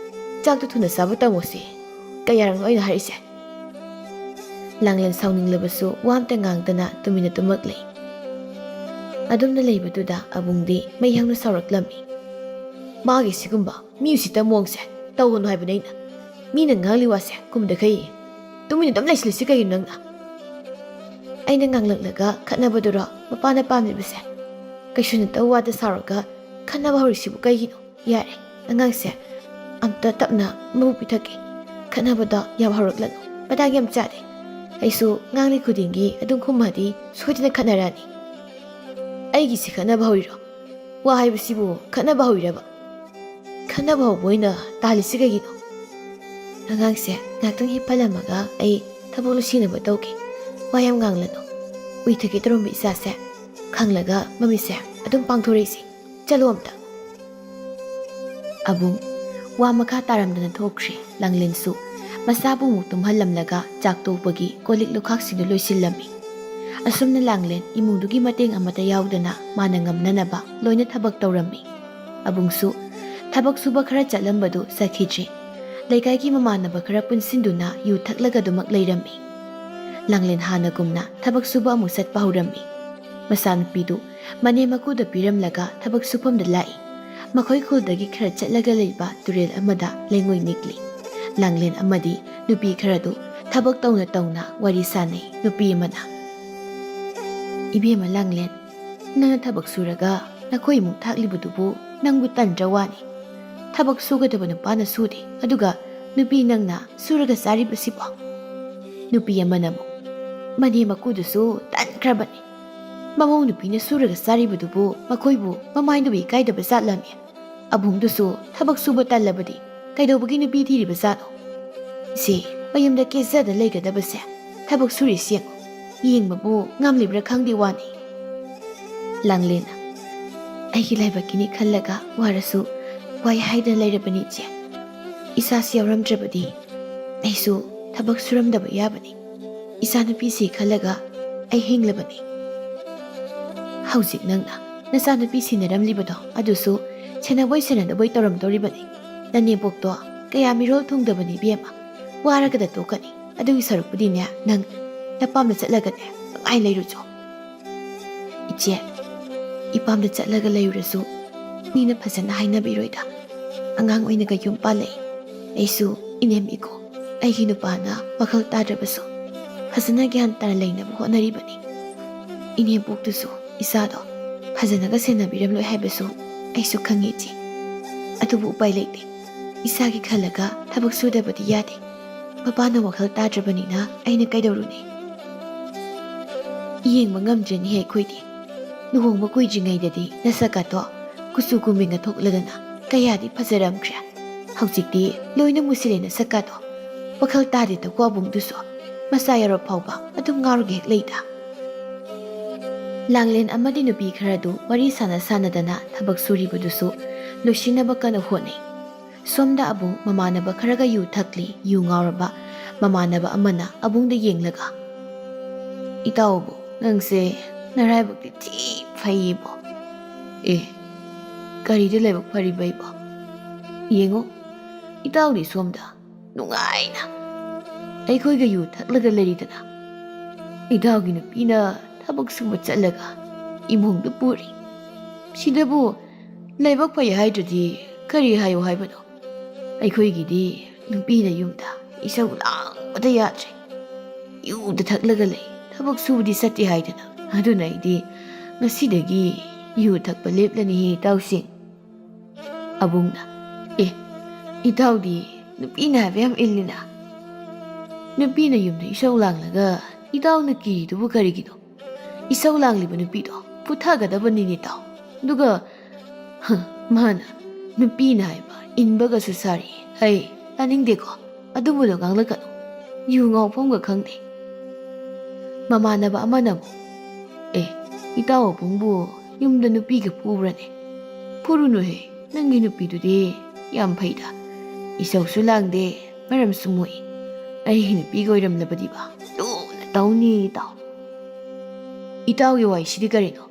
ꯆꯥꯛꯇꯨ ꯊꯨꯅ ꯆꯥꯕ ꯇꯝꯃꯣꯁꯤ ꯀꯌꯥꯔꯛꯅꯣ ꯑꯩꯅ ꯍꯥꯏꯔꯤꯁꯦ ꯂꯥꯡꯂꯦꯟ ꯁꯥꯎꯅꯤꯡꯂꯕꯁꯨ ꯋꯥ ꯑꯝꯇ ꯉꯥꯡꯗꯅ ꯇꯨꯃꯤꯟꯅ ꯇꯨꯝꯃꯛꯂꯩ ꯑꯗꯨꯝꯅ ꯂꯩꯕꯗꯨꯗ ꯑꯕꯨꯡꯗꯤ ꯃꯩ ꯍꯧꯅ ꯁꯥꯎꯔꯛꯂꯝꯃꯤ ꯃꯥꯒꯤ ꯁꯤꯒꯨꯝꯕ ꯃꯤ ꯎꯁꯤꯠꯇ ꯃꯑꯣꯡꯁꯦ ꯇꯧꯒꯅꯨ ꯍꯥꯏꯕꯅꯤ ꯑꯩꯅ ꯃꯤꯅ ꯉꯥꯡꯂꯤ ꯋꯥꯁꯦ ꯀꯨꯝꯗꯈꯩ ꯇꯨꯃꯤꯟꯅ ꯑꯗꯨꯝ ꯂꯩꯁꯤꯜꯂꯤꯁꯤ ꯀꯩꯒꯤꯅꯣ ꯅꯪꯅ ꯑꯩꯅ ꯉꯥꯡꯂꯛꯂꯒ ꯈꯠꯅꯕꯗꯨꯔꯣ ꯃꯄꯥꯅ ꯄꯥꯝꯂꯤꯕꯁꯦ ꯀꯩꯁꯨ ꯅꯠꯇꯕ ꯋꯥꯗ ꯁꯥꯎꯔꯒ ꯈꯠꯅꯕ ꯍꯧꯔꯤꯁꯤꯕꯨ ꯀꯩꯒꯤꯅꯣ ꯌꯥꯔꯦ ꯑꯉꯥꯡꯁꯦ ꯑꯝꯇ ꯇꯞꯅ ꯃꯕꯨꯛ ꯄꯤꯊꯛꯀꯦ ꯈꯠꯅꯕꯗ ꯌꯥꯝ ꯍꯧꯔꯛꯂꯅꯨ ꯄꯗꯥꯛ ꯌꯥꯝ ꯆꯥꯗꯦ ꯑꯩꯁꯨ ꯉꯥꯡꯂꯤ ꯈꯨꯗꯤꯡꯒꯤ ꯑꯗꯨꯝ ꯈꯨꯝꯃꯗꯤ ꯁꯣꯏꯗꯅ ꯈꯠꯅꯔꯛꯑꯅꯤ ꯑꯩꯒꯤꯁꯤ ꯈꯠꯅꯕ ꯍꯧꯔꯤꯔꯣ ꯋꯥ ꯍꯥꯏꯕꯁꯤꯕꯨ ꯈꯠꯅꯕ ꯍꯧꯔꯤꯔꯕ ꯈꯠꯅꯕ ꯍꯧꯕ ꯑꯣꯏꯅ ꯇꯥꯜꯂꯤꯁꯤ ꯀꯩꯒꯤꯅꯣ ꯑꯉꯥꯡꯁꯦ ꯉꯥꯛꯇꯪ ꯍꯤꯞꯍꯜꯂꯝꯃꯒ ꯑꯩ ꯊꯕꯛ ꯂꯣꯏꯁꯤꯟꯅꯕ ꯇꯧꯒꯦ ꯋꯥ ꯌꯥꯝ ꯉꯥꯡꯂꯅꯨ ꯎꯏꯊꯒꯦ ꯇꯧꯔꯝꯕ ꯏꯆꯥꯁꯦ ꯈꯪꯂꯒ ꯃꯃꯤꯠꯁꯦ ꯑꯗꯨꯝ ꯄꯥꯡꯊꯣꯔꯛꯏꯁꯤ ꯆꯠꯂꯣ ꯑꯝꯇ ꯑꯕꯨꯡ ꯋꯥ ꯃꯈꯥ ꯇꯥꯔꯝꯗꯅ ꯊꯣꯛꯈ꯭ꯔꯦ ꯂꯥꯡꯂꯦꯟꯁꯨ ꯃꯁꯥꯕꯨ ꯑꯃꯨꯛ ꯇꯨꯝꯍꯜꯂꯝꯂꯒ ꯆꯥꯛ ꯇꯣꯛꯄꯒꯤ ꯀꯣꯜꯂꯤꯛ ꯂꯨꯈꯥꯛꯁꯤꯡꯗꯨ ꯂꯣꯏꯁꯤꯜꯂꯝꯃꯤ ꯑꯁꯨꯝꯅ ꯂꯥꯡꯂꯦꯟ ꯏꯃꯨꯡꯗꯨꯒꯤ ꯃꯇꯦꯡ ꯑꯃꯠꯇ ꯌꯥꯎꯗꯅ ꯃꯥꯅ ꯉꯝꯅꯅꯕ ꯂꯣꯏꯅ ꯊꯕꯛ ꯇꯧꯔꯝꯃꯤ ꯑꯕꯨꯡꯁꯨ ꯊꯕꯛ ꯁꯨꯕ ꯈꯔ ꯆꯠꯂꯝꯕꯗꯨ ꯆꯠꯈꯤꯗ꯭ꯔꯦ ꯂꯩꯀꯥꯏꯒꯤ ꯃꯃꯥꯟꯅꯕ ꯈꯔ ꯄꯨꯟꯁꯤꯟꯗꯨꯅ ꯌꯨ ꯊꯛꯂꯒ ꯑꯗꯨꯃꯛ ꯂꯩꯔꯝꯃꯤ ꯂꯥꯡꯂꯦꯟ ꯍꯥꯟꯅꯒꯨꯝꯅ ꯊꯕꯛ ꯁꯨꯕ ꯑꯃꯨꯛ ꯆꯠꯄ ꯍꯧꯔꯝꯃꯤ ꯃꯆꯥꯅꯨꯄꯤꯗꯨ ꯃꯅꯦ ꯃꯀꯨꯗ ꯄꯤꯔꯝꯂꯒ ꯊꯕꯛ ꯁꯨꯐꯝꯗ ꯂꯥꯛꯏ ꯃꯈꯣꯏ ꯈꯨꯜꯗꯒꯤ ꯈꯔ ꯆꯠꯂꯒ ꯂꯩꯕ ꯇꯨꯔꯦꯜ ꯑꯃꯗ ꯂꯩꯉꯣꯏ ꯅꯤꯛꯂꯤ ꯂꯥꯡꯂꯦꯟ ꯑꯃꯗꯤ ꯅꯨꯄꯤ ꯈꯔꯗꯨ ꯊꯕꯛ ꯇꯧꯅ ꯇꯧꯅ ꯋꯥꯔꯤ ꯁꯥꯟꯅꯩ ꯅꯨꯄꯤ ꯑꯃꯅ ꯏꯕꯦꯝꯃ ꯂꯥꯡꯂꯦꯟ ꯅꯪꯅ ꯊꯕꯛ ꯁꯨꯔꯒ ꯅꯈꯣꯏ ꯏꯃꯨꯡ ꯊꯥꯛꯂꯤꯕꯗꯨꯕꯨ ꯅꯪꯕꯨ ꯇꯟꯗ꯭ꯔ ꯋꯥꯅꯤ ꯊꯕꯛ ꯁꯨꯒꯗꯕ ꯅꯨꯄꯥꯅ ꯁꯨꯗꯦ ꯑꯗꯨꯒ ꯅꯨꯄꯤ ꯅꯪꯅ ꯁꯨꯔꯒ ꯆꯥꯔꯤꯕꯁꯤꯕꯣ ꯅꯨꯄꯤ ꯑꯃꯅ ꯑꯃꯨꯛ ꯃꯅꯦ ꯃꯀꯨꯗꯨꯁꯨ ꯇꯟꯈ꯭ꯔꯕꯅꯤ ꯃꯃꯧ ꯅꯨꯄꯤꯅ ꯁꯨꯔꯒ ꯆꯥꯔꯤꯕꯗꯨꯕꯨ ꯃꯈꯣꯏꯕꯨ ꯃꯃꯥꯏꯗꯨꯕꯨ ꯏꯀꯥꯏꯗꯕ ꯖꯥꯠꯂꯅꯤ ꯑꯕꯨꯡꯗꯨꯁꯨ ꯊꯕꯛ ꯁꯨꯕ ꯇꯜꯂꯕꯗꯤ ꯀꯩꯗꯧꯕꯒꯤ ꯅꯨꯄꯤ ꯊꯤꯔꯤꯕ ꯖꯥꯠꯅꯣ ꯏꯆꯦ ꯃꯌꯨꯝꯗ ꯀꯦꯖꯗ ꯂꯩꯒꯗꯕꯁꯦ ꯊꯕꯛ ꯁꯨꯔꯤꯁꯤ ꯌꯦꯡꯕꯕꯨ ꯉꯝꯂꯤꯕ꯭ꯔꯥ ꯈꯪꯗꯦ ꯋꯥꯅꯤ ꯂꯥꯡꯂꯦꯟꯅ ꯑꯩꯒꯤ ꯂꯥꯏꯕꯛꯀꯤꯅꯤ ꯈꯜꯂꯒ ꯋꯥꯔꯁꯨ ꯋꯥꯏ ꯍꯥꯏꯗꯅ ꯂꯩꯔꯕꯅꯤ ꯏꯆꯦ ꯏꯆꯥꯁꯤ ꯌꯥꯎꯔꯝꯗ꯭ꯔꯕꯗꯤ ꯑꯩꯁꯨ ꯊꯕꯛ ꯁꯨꯔꯝꯗꯕ ꯌꯥꯕꯅꯤ ꯏꯆꯥꯅꯨꯄꯤꯁꯤ ꯈꯜꯂꯒ ꯑꯩ ꯍꯤꯡꯂꯕꯅꯤ ꯍꯧꯖꯤꯛ ꯅꯪꯅ ꯅꯆꯥꯅꯨꯄꯤ ꯁꯤꯟꯅꯔꯝꯂꯤꯕꯗꯣ ꯑꯗꯨꯁꯨ ꯁꯦꯟꯅꯕꯣꯏ ꯁꯦꯟꯅꯗꯕꯣꯏ ꯇꯧꯔꯝꯗꯧꯔꯤꯕꯅꯤ ꯅꯅꯦꯝꯕꯣꯛꯇꯣ ꯀꯌꯥ ꯃꯤꯔꯣꯜ ꯊꯨꯡꯗꯕꯅꯤ ꯏꯕꯦꯝꯃ ꯋꯥꯔꯒꯗ ꯇꯣꯛꯀꯅꯤ ꯑꯗꯨꯒꯤ ꯁꯔꯨꯛꯄꯨꯗꯤꯅꯦ ꯅꯪ ꯅꯄꯥꯝꯗ ꯆꯠꯂꯒꯅꯦ ꯅꯨꯡꯉꯥꯏ ꯂꯩꯔꯨꯆꯣ ꯏꯆꯦ ꯏꯄꯥꯝꯗ ꯆꯠꯂꯒ ꯂꯩꯔꯨꯔꯁꯨ ꯃꯤꯅ ꯐꯖꯅ ꯍꯥꯏꯅꯕꯤꯔꯣꯏꯗ ꯑꯉꯥꯡ ꯑꯣꯏꯅꯒ ꯌꯨꯝ ꯄꯥꯜꯂꯛꯏ ꯑꯩꯁꯨ ꯏꯅꯦꯝ ꯏꯀꯣ ꯑꯩꯒꯤ ꯅꯨꯄꯥꯅ ꯋꯥꯈꯜ ꯇꯥꯗ꯭ꯔꯕꯁꯨ ꯐꯖꯅ ꯒ꯭ꯌꯥꯟ ꯇꯥꯅ ꯂꯩꯅꯕ ꯍꯣꯠꯅꯔꯤꯕꯅꯤ ꯏꯅꯦꯝꯄꯣꯛꯇꯨꯁꯨ ꯏꯆꯥꯗꯣ ꯐꯖꯅꯒ ꯁꯦꯟꯅꯕꯤꯔꯝꯂꯣꯏ ꯍꯥꯏꯕꯁꯨ ꯑꯩꯁꯨ ꯈꯪꯉꯤ ꯏꯆꯦ ꯑꯗꯨꯕꯨ ꯎꯄꯥꯏ ꯂꯩꯇꯦ ꯏꯁꯥꯒꯤ ꯈꯜꯂꯒ ꯊꯕꯛ ꯁꯨꯗꯕꯗꯤ ꯌꯥꯗꯦ ꯃꯄꯥꯅ ꯋꯥꯈꯜ ꯇꯥꯗ꯭ꯔꯕꯅꯤꯅ ꯑꯩꯅ ꯀꯩꯗꯧꯔꯨꯅꯤ ꯌꯦꯡꯕ ꯉꯝꯗ꯭ꯔꯦꯅꯦꯍꯦ ꯑꯩꯈꯣꯏꯗꯤ ꯂꯨꯍꯣꯡꯕ ꯀꯨꯏꯗ꯭ꯔꯤꯉꯩꯗꯗꯤ ꯅꯁꯛꯀꯥꯗꯣ ꯀꯨꯆꯨ ꯀꯨꯃꯦꯟꯒ ꯊꯣꯛꯂꯗꯅ ꯀꯌꯥꯗꯤ ꯐꯖꯔꯝꯈ꯭ꯔꯦ ꯍꯧꯖꯤꯛꯇꯤ ꯂꯣꯏꯅ ꯃꯨꯁꯤꯜꯂꯦ ꯅꯁꯛꯀꯥꯗꯣ ꯋꯥꯈꯜ ꯇꯥꯗꯦꯗꯀꯣ ꯑꯕꯨꯡꯗꯨꯁꯨ ꯃꯆꯥ ꯌꯥꯎꯔ ꯐꯥꯎꯕ ꯑꯗꯨꯝ ꯉꯥꯎꯔꯒ ꯍꯦꯛ ꯂꯩꯗ ꯂꯥꯡꯂꯦꯟ ꯑꯃꯗꯤ ꯅꯨꯄꯤ ꯈꯔꯗꯨ ꯋꯥꯔꯤ ꯁꯥꯟꯅꯗꯅ ꯊꯕꯛ ꯁꯨꯔꯤꯕꯗꯨꯁꯨ ꯂꯣꯏꯁꯤꯟꯅꯕ ꯀꯟꯅ ꯍꯣꯠꯅꯩ ꯁꯣꯝꯗ ꯑꯕꯨꯡ ꯃꯃꯥꯟꯅꯕ ꯈꯔꯒ ꯌꯨ ꯊꯛꯂꯤ ꯌꯨ ꯉꯥꯎꯔꯕ ꯃꯃꯥꯟꯅꯕ ꯑꯃꯅ ꯑꯕꯨꯡꯗ ꯌꯦꯡꯂꯒ ꯏꯇꯥꯎꯕꯨ ꯅꯪꯁꯦ ꯅꯔꯥꯏꯕꯛꯇꯤ ꯊꯤ ꯐꯩꯌꯦꯕꯣ ꯑꯦ ꯀꯔꯤꯗ ꯂꯥꯏꯕꯛ ꯐꯔꯤꯕꯩꯕꯣ ꯌꯦꯡꯉꯣ ꯏꯇꯥꯎꯗꯤ ꯁꯣꯝꯗ ꯅꯨꯡꯉꯥꯏꯅ ꯑꯩꯈꯣꯏꯒ ꯌꯨ ꯊꯛꯂꯒ ꯂꯩꯔꯤꯗꯅ ꯏꯇꯥꯎꯒꯤ ꯅꯨꯄꯤꯅ ꯊꯕꯛ ꯁꯨꯕ ꯆꯠꯂꯒ ꯏꯃꯨꯡꯗꯨ ꯄꯨꯔꯤ ꯁꯤꯗꯕꯨ ꯂꯥꯏꯕꯛ ꯐꯩ ꯍꯥꯏꯗ꯭ꯔꯗꯤ ꯀꯔꯤ ꯍꯥꯏꯌꯣ ꯍꯥꯏꯕꯅꯣ ꯑꯩꯈꯣꯏꯒꯤꯗꯤ ꯅꯨꯄꯤꯅ ꯌꯨꯝꯗ ꯏꯁꯧ ꯂꯥꯡꯕꯗ ꯌꯥꯗ꯭ꯔꯦ ꯌꯨꯗ ꯊꯛꯂꯒ ꯂꯩ ꯊꯕꯛ ꯁꯨꯕꯗꯤ ꯆꯠꯇꯦ ꯍꯥꯏꯗꯅ ꯑꯗꯨꯅ ꯑꯩꯗꯤ ꯉꯁꯤꯗꯒꯤ ꯌꯨ ꯊꯛꯄ ꯂꯦꯞꯂꯅꯤꯍꯦ ꯏꯇꯥꯎꯁꯤꯡ ꯑꯕꯨꯡꯅ ꯑꯦ ꯏꯇꯥꯎꯗꯤ ꯅꯨꯄꯤꯅ ꯍꯥꯏꯕ ꯌꯥꯝ ꯏꯜꯂꯤꯅ ꯅꯨꯄꯤꯅ ꯌꯨꯝꯗ ꯏꯁꯧ ꯂꯥꯡꯂꯒ ꯏꯇꯥꯎꯅ ꯀꯤꯔꯤꯗꯨꯕꯨ ꯀꯔꯤꯒꯤꯅꯣ ꯏꯁꯧ ꯂꯥꯡꯂꯤꯕ ꯅꯨꯄꯤꯗꯣ ꯄꯨꯊꯒꯗꯕꯅꯤꯅꯦ ꯏꯇꯥꯎ ꯑꯗꯨꯒ ꯃꯥꯅ ꯅꯨꯄꯤꯅ ꯍꯥꯏꯕ ꯏꯟꯕꯒꯁꯨ ꯁꯥꯔꯤ ꯍꯩ ꯇꯥꯅꯤꯡꯗꯦꯀꯣ ꯑꯗꯨꯕꯨꯗꯣ ꯉꯥꯡꯂꯛꯀꯅꯨ ꯌꯨ ꯉꯥꯎꯐꯝꯒ ꯈꯪꯗꯦ ꯃꯃꯥꯟꯅꯕ ꯑꯃꯅ ꯑꯃꯨꯛ ꯑꯦ ꯏꯇꯥꯎ ꯑꯕꯨꯡꯕꯨ ꯌꯨꯝꯗ ꯅꯨꯄꯤꯒ ꯄꯨꯕ꯭ꯔꯅꯦ ꯄꯨꯔꯨꯅꯨꯍꯦ ꯅꯪꯒꯤ ꯅꯨꯄꯤꯗꯨꯗꯤ ꯌꯥꯝ ꯐꯩꯗ ꯏꯁꯧꯁꯨ ꯂꯥꯡꯗꯦ ꯃꯔꯝꯁꯨ ꯃꯣꯛꯏ ꯑꯩꯒꯤ ꯅꯨꯄꯤꯒ ꯑꯣꯏꯔꯝꯂꯕꯗꯤꯕ ꯂꯨꯅ ꯇꯧꯅꯤ ꯏꯇꯥꯎ ꯏꯇꯥꯎꯒꯤ ꯋꯥꯔꯤꯁꯤꯗꯤ ꯀꯔꯤꯅꯣ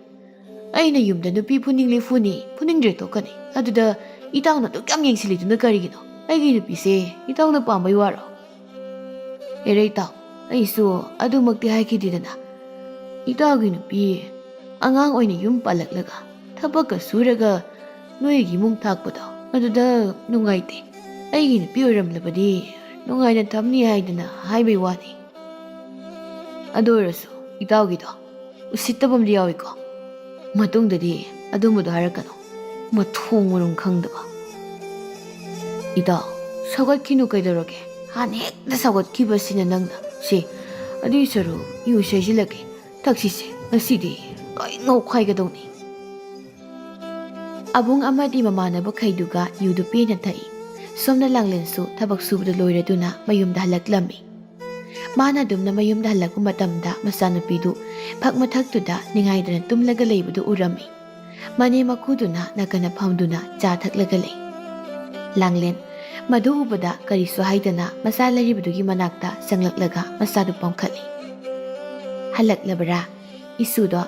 ꯑꯩꯅ ꯌꯨꯝꯗ ꯅꯨꯄꯤ ꯐꯨꯅꯤꯡꯂꯤ ꯐꯨꯅꯤ ꯐꯨꯅꯤꯡꯗ꯭ꯔꯦ ꯇꯣꯛꯀꯅꯤ ꯑꯗꯨꯗ ꯏꯇꯥꯎꯅ ꯑꯗꯨꯛ ꯌꯥꯝ ꯌꯦꯡꯁꯤꯜꯂꯤꯗꯨꯅ ꯀꯔꯤꯒꯤꯅꯣ ꯑꯩꯒꯤ ꯅꯨꯄꯤꯁꯦ ꯏꯇꯥꯎꯅ ꯄꯥꯝꯕꯩ ꯋꯥꯔꯣ ꯑꯦꯔꯦ ꯏꯇꯥꯎ ꯑꯩꯁꯨ ꯑꯗꯨꯃꯛꯇꯤ ꯍꯥꯏꯈꯤꯗꯦꯗꯅ ꯏꯇꯥꯎꯒꯤ ꯅꯨꯄꯤ ꯑꯉꯥꯡ ꯑꯣꯏꯅ ꯌꯨꯝ ꯄꯥꯜꯂꯛꯂꯒ ꯊꯕꯛꯀ ꯁꯨꯔꯒ ꯅꯣꯏꯒꯤ ꯏꯃꯨꯡ ꯊꯥꯛꯄꯗꯣ ꯑꯗꯨꯗ ꯅꯨꯡꯉꯥꯏꯇꯦ ꯑꯩꯒꯤ ꯅꯨꯄꯤ ꯑꯣꯏꯔꯝꯂꯕꯗꯤ ꯅꯨꯡꯉꯥꯏꯅ ꯊꯝꯅꯤ ꯍꯥꯏꯗꯅ ꯍꯥꯏꯕꯩ ꯋꯥꯅꯤ ꯑꯗꯨ ꯑꯣꯏꯔꯁꯨ ꯏꯇꯥꯎꯒꯤꯗꯣ ꯎꯁꯤꯠꯇꯕ ꯑꯃꯗꯤ ꯌꯥꯎꯏꯀꯣ ꯃꯇꯨꯡꯗꯗꯤ ꯑꯗꯨꯝꯕꯗꯣ ꯍꯥꯏꯔꯛꯀꯅꯨ ꯃꯊꯣꯡ ꯃꯔꯝ ꯈꯪꯗꯕ ꯏꯇꯥꯎ ꯁꯧꯒꯠꯈꯤꯅꯨ ꯀꯩꯗꯧꯔꯒꯦ ꯍꯥꯟꯅ ꯍꯦꯛꯇ ꯁꯧꯒꯠꯈꯤꯕꯁꯤꯅ ꯅꯪꯅ ꯁꯤ ꯑꯗꯨꯏ ꯁꯔꯨꯛ ꯌꯨ ꯁꯩꯖꯤꯜꯂꯒꯦ ꯊꯛꯁꯤꯁꯦ ꯉꯁꯤꯗꯤ ꯂꯣꯏ ꯉꯧꯈꯥꯏꯒꯗꯧꯅꯤ ꯑꯕꯨꯡ ꯑꯃꯗꯤ ꯃꯃꯥꯟꯅꯕꯈꯩꯗꯨꯒ ꯌꯨꯗꯨ ꯄꯦꯟꯅ ꯊꯛꯏ ꯁꯣꯝꯅ ꯂꯥꯡꯂꯦꯟꯁꯨ ꯊꯕꯛ ꯁꯨꯕꯗ ꯂꯣꯏꯔꯗꯨꯅ ꯃꯌꯨꯝꯗ ꯍꯜꯂꯛꯂꯝꯃꯤ ꯃꯥꯅ ꯑꯗꯨꯝꯅ ꯃꯌꯨꯝꯗ ꯍꯜꯂꯛꯄ ꯃꯇꯝꯗ ꯃꯆꯥꯅꯨꯄꯤꯗꯨ ꯐꯛ ꯃꯊꯛꯇꯨꯗ ꯅꯤꯡꯉꯥꯏꯗꯅ ꯇꯨꯝꯂꯒ ꯂꯩꯕꯗꯨ ꯎꯔꯝꯃꯤ ꯃꯅꯦ ꯃꯀꯨꯗꯨꯅ ꯅꯥꯀꯟꯅ ꯐꯝꯗꯨꯅ ꯆꯥ ꯊꯛꯂꯒ ꯂꯩ ꯂꯥꯡꯂꯦꯟ ꯃꯗꯨ ꯎꯕꯗ ꯀꯔꯤꯁꯨ ꯍꯥꯏꯗꯅ ꯃꯆꯥ ꯂꯩꯔꯤꯕꯗꯨꯒꯤ ꯃꯅꯥꯛꯇ ꯆꯪꯂꯛꯂꯒ ꯃꯆꯥꯗꯨ ꯄꯝꯈꯠꯂꯤ꯫ ꯍꯜꯂꯛꯂꯕꯔꯥ? ꯏꯁꯨꯗꯣ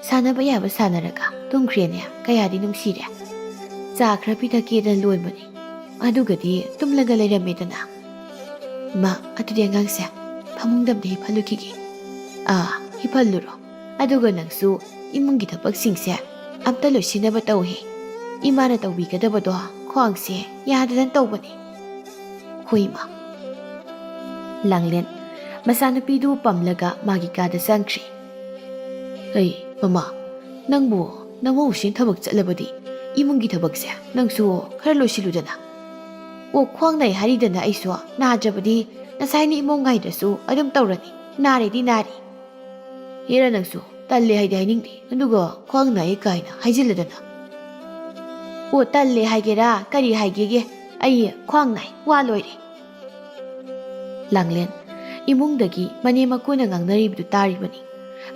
ꯁꯥꯟꯅꯕ ꯌꯥꯕ ꯁꯥꯟꯅꯔꯒ ꯇꯨꯝꯈ꯭ꯔꯦꯅꯦ, ꯀꯌꯥꯗꯤ ꯅꯨꯡꯁꯤꯔꯦ꯫ ꯆꯥ ꯈꯔ ꯄꯤꯊꯛꯀꯦꯗꯅ ꯂꯣꯟꯕꯅꯤ, ꯑꯗꯨꯒꯗꯤ ꯇꯨꯝꯂꯒ ꯂꯩꯔꯝꯃꯦꯗꯅ꯫ ꯏꯃꯥ, ꯑꯗꯨꯗꯤ ꯑꯉꯥꯡꯁꯦ ꯐꯃꯨꯡꯗ ꯑꯝꯇ ꯍꯤꯞꯍꯜꯂꯨꯈꯤꯒꯦ꯫ ꯍꯤꯞꯍꯜꯂꯨꯔꯣ, ꯑꯗꯨꯒ ꯅꯪꯁꯨ ꯏꯃꯨꯡꯒꯤ ꯊꯕꯛꯁꯤꯡꯁꯦ ꯑꯝꯇ ꯂꯣꯏꯁꯤꯟꯅꯕ ꯇꯧꯍꯦ꯫ ꯏꯃꯥꯅ ꯇꯧꯕꯤꯒꯗꯕꯗꯣ ꯈ꯭ꯋꯥꯡꯁꯦ ꯌꯥꯗꯗꯅ ꯇꯧꯕꯅꯤ꯫ ꯍꯣꯏ ꯏꯃꯥ꯫ ꯂꯥꯡꯂꯦꯟ ꯃꯆꯥꯅꯨꯄꯤꯗꯨ ꯄꯝꯂꯒ ꯃꯥꯒꯤ ꯀꯥꯗ ꯆꯪꯈ꯭ꯔꯤ꯫ ꯃꯃꯥ, ꯅꯪꯕꯨ ꯅꯃꯧꯁꯤꯡ ꯊꯕꯛ ꯆꯠꯂꯕꯗꯤ 이문기 더벅세 낭수 카를로시루잖아. 오 ꯈ꯭ꯋꯥꯡ 하리드나 아이수 나저버디 나사이니 이몽가이드수 어둠 떠오르니 나리디 나리. 이라 낭수 딸레 하이디 하이닝디 누가 ख्वांग 나이 가이나 하이질르잖아. 오 딸레 하이게라 까리 하이게게 아이 ख्वांग 나이 와로이리. 랑렌 이몽덕이 마니 마꾸나 강나리부도 따리버니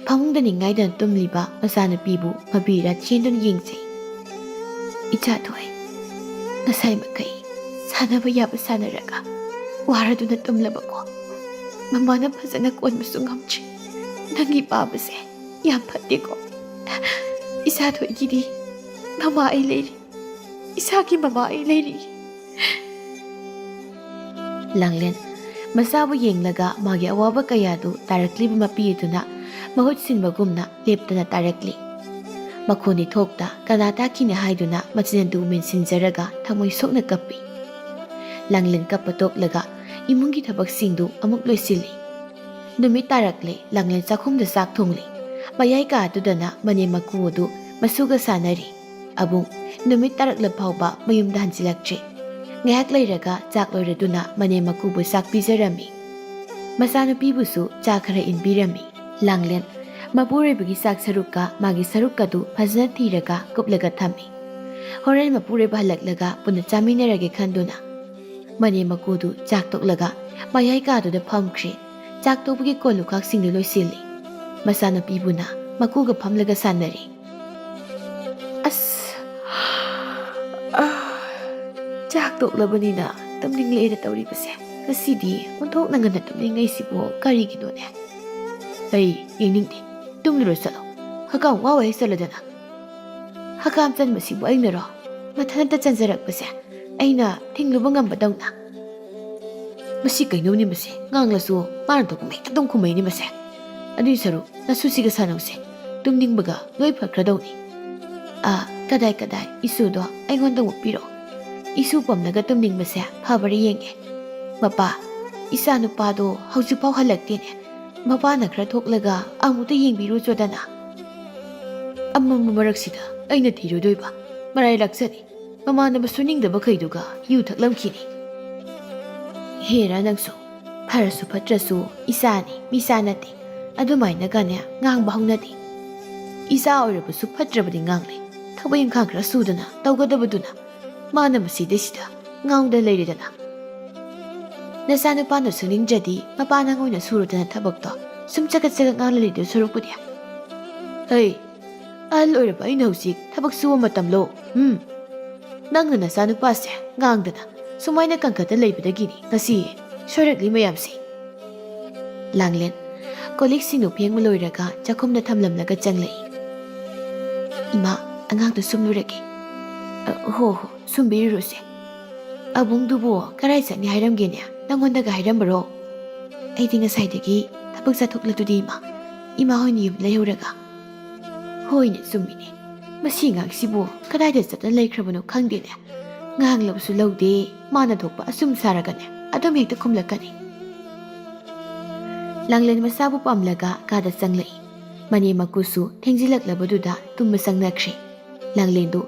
방웅다니 nga이던 뜸리바 마사누피부 마비라 치엔돈 잉세. 이자도이 나사이 마카이 사나바 야바 사나라가 와라두나 뜸라바고 마마나 파자나 꼰무수 감치 낭이 바바세 얌파띠고 이사도이 기리 마마 아이레리 이사기 마마 아이레리. 랑렌 masabu yenglaga magi awaba kayadu directly bimapiyeduna mahut sinbagumna leptana directly makhoni thokta kanata kine haiduna machindu mensinjaraga thamoi sokna kappi. Langlen kapatok laga imungi thabak singdu amuk loisili numi tarakle langlen chakhumda sak thongli mayai ka adudana mane makudu masuga sanari abung numi tarakla phawba mayumda hanjilakche. Ngayak lairaga chak loiraduna mane makubu sak pizarami masanupibusu chak khara inbirami. Langlen mapurebagi sak sarukka magi sarukkadu phajana thiraga kuplaga thami horen mapureba halaklaga puna chaminarage khanduna mane makudu chak toklaga mayai kaduda phamkhre. Chak tokbagi kolukak singdu loisili masanupibuna makuga phamlaga sanari. Chak toklabanina tamningleda tawribase kasidi unthok nangana tumningai sibo kariginone. Yingningdi tumluro salo hakam wawai saladana hakam chanbasibu ainaro mathanata chanjarakpase aina thingluba ngambadawna masi kainoni mase nganglasu mardo kumai tadum kumai ni mase adui saru nasusiga sanause tumningbaga loi phakradawni. Kadai isudo aingonda mupiro isu pamnaga tumningbase phabari yenge. Mapa isa nupado haujipaw halaktene mapana khara thoklaga amuta yengbiru jodana. Amma maraksida aina thirudoiba marai laksani mamana basuningdaba khaiduga yu thaklamkhini. Hera nangsu pharasu phatrasu isani misanati adumaina gane ngangba haunati isa oirabusu phatrabadi ngangle thabayim khangkhra sudana tawgadabaduna mana masida sida ngaungda leiridana. Nasanupana suningjadi mapana ngoina surudana thabakto sum chagat nganglalidu surukpudi. Al oiraba aina husik thabak suwa matamlo nangna nasanupase ngangdana sumaina kankata leibadagini ngasi sorakli mayamsi. Langlen kolik sinu phengma loiraga chakhumna thamlamlaga changlei. Ima angangdu sumlurage. Ho sumbiruse abungdubo karai chani hairamgene nangondaga hairambaro aidi ngasaidagi thabak chathokladudi ima hoini yum leihuraga hoine summine masi ngangsibu kadaida chatna leikrabano khangdene nganglabsu laude mana thokpa asum saragane adum hekta khumlakani. Langlen masabu pamlaga kada changlei mane makusu thengjilaklabaduda tumma sangnakri. Langlendu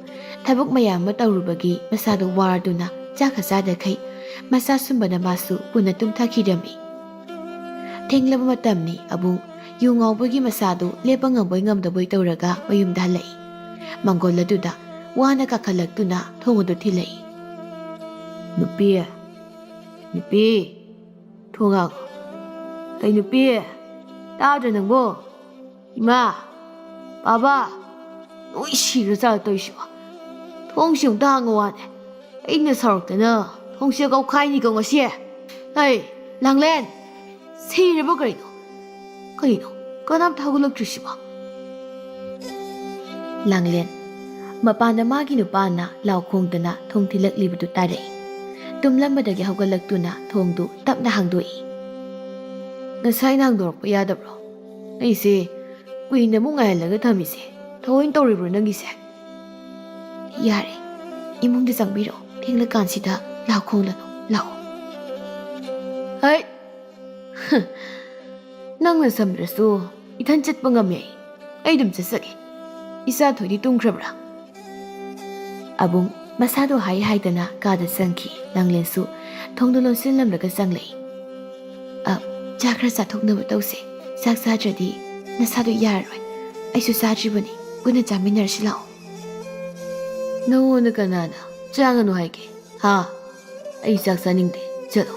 thabuk mayam ma tawrubagi masadu warduna chakasada khai masa sumbana masu puna tumthakidami. Thenglaba matamni abung yungawbagi masadu lepangamboi ngamdaboi tawraga mayumda halai mangoladuda wana kakalaktuna thongodu thilai. Nupi thonga kai nupi tadra nangbo ima baba oi shira cha toishiba thongsiung dangwane aina saraktana ꯊꯣꯡꯁꯦ ꯀꯧꯈꯥꯏꯅꯤꯀꯣ ꯉꯁꯤ ꯍꯩ ꯂꯥꯡꯂꯦꯟ ꯁꯤꯔꯕ ꯀꯔꯤꯅꯣ ꯀꯅꯥꯝꯇ ꯍꯧꯒꯠꯂꯛꯇ꯭ꯔꯤꯁꯤꯕꯣ ꯂꯥꯡꯂꯦꯟ ꯃꯄꯥꯟꯗ ꯃꯥꯒꯤ ꯅꯨꯄꯥꯅ ꯂꯥꯎ ꯈꯣꯡꯗꯅ ꯊꯣꯡ ꯊꯤꯜꯂꯛꯂꯤꯕꯗꯨ ꯇꯥꯔꯛꯏ ꯇꯨꯝꯂꯝꯕꯗꯒꯤ ꯍꯧꯒꯠꯂꯛꯇꯨꯅ ꯊꯣꯡꯗꯨ ꯇꯞꯅ ꯍꯥꯡꯗꯣꯛꯏ ꯉꯁꯥꯏꯅ ꯍꯥꯡꯗꯣꯔꯛꯄ ꯌꯥꯗꯕ꯭ꯔꯣ ꯑꯩꯁꯦ ꯀꯨꯏꯅ ꯑꯃꯨꯛ ꯉꯥꯏꯍꯜꯂꯒ ꯊꯝꯃꯤꯁꯦ ꯊꯑꯣꯏꯅ ꯇꯧꯔꯤꯕ꯭ꯔꯣ ꯅꯪꯒꯤꯁꯦ ꯌꯥꯔꯦ 이몽대 장비로 팽르간시다 라콩라노 라오 아이 낭나 삼브라소 이탄 쳇방감이 아이 좀 쳇싸게 이사 토이디 뚱크라브라 아봉 마사도 하이하이다나 가다 쌍키 낭렌수 통도론 실람라가 쌍레이 아 자크라 사톡나부 떠세 싹사저디 나사도 야르로이 아이수 사지보니 꾸나 자미나르실라오 너는 가나나 짱은 와이게 하 이 싹사닝데 저도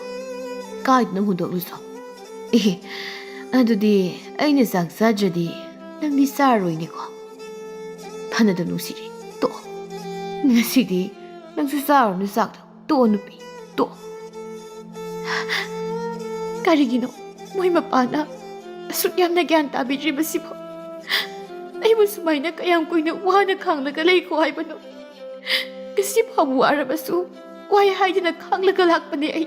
가이드는 혼도루소 이 아두디 아이네 싹사저디 낭디 싸로이니고 파나도 누시리 또 누시디 낭스 싸로는 싹도 또 누비 또 가리기노 모이마 빠나 숫얌나 갸안 따비지마시보 아이고 수마이나 까양 꾸이나 와나 강나가 레이코 하이바노 kasi pabu arabasu why haidina khanglaga lakpane ai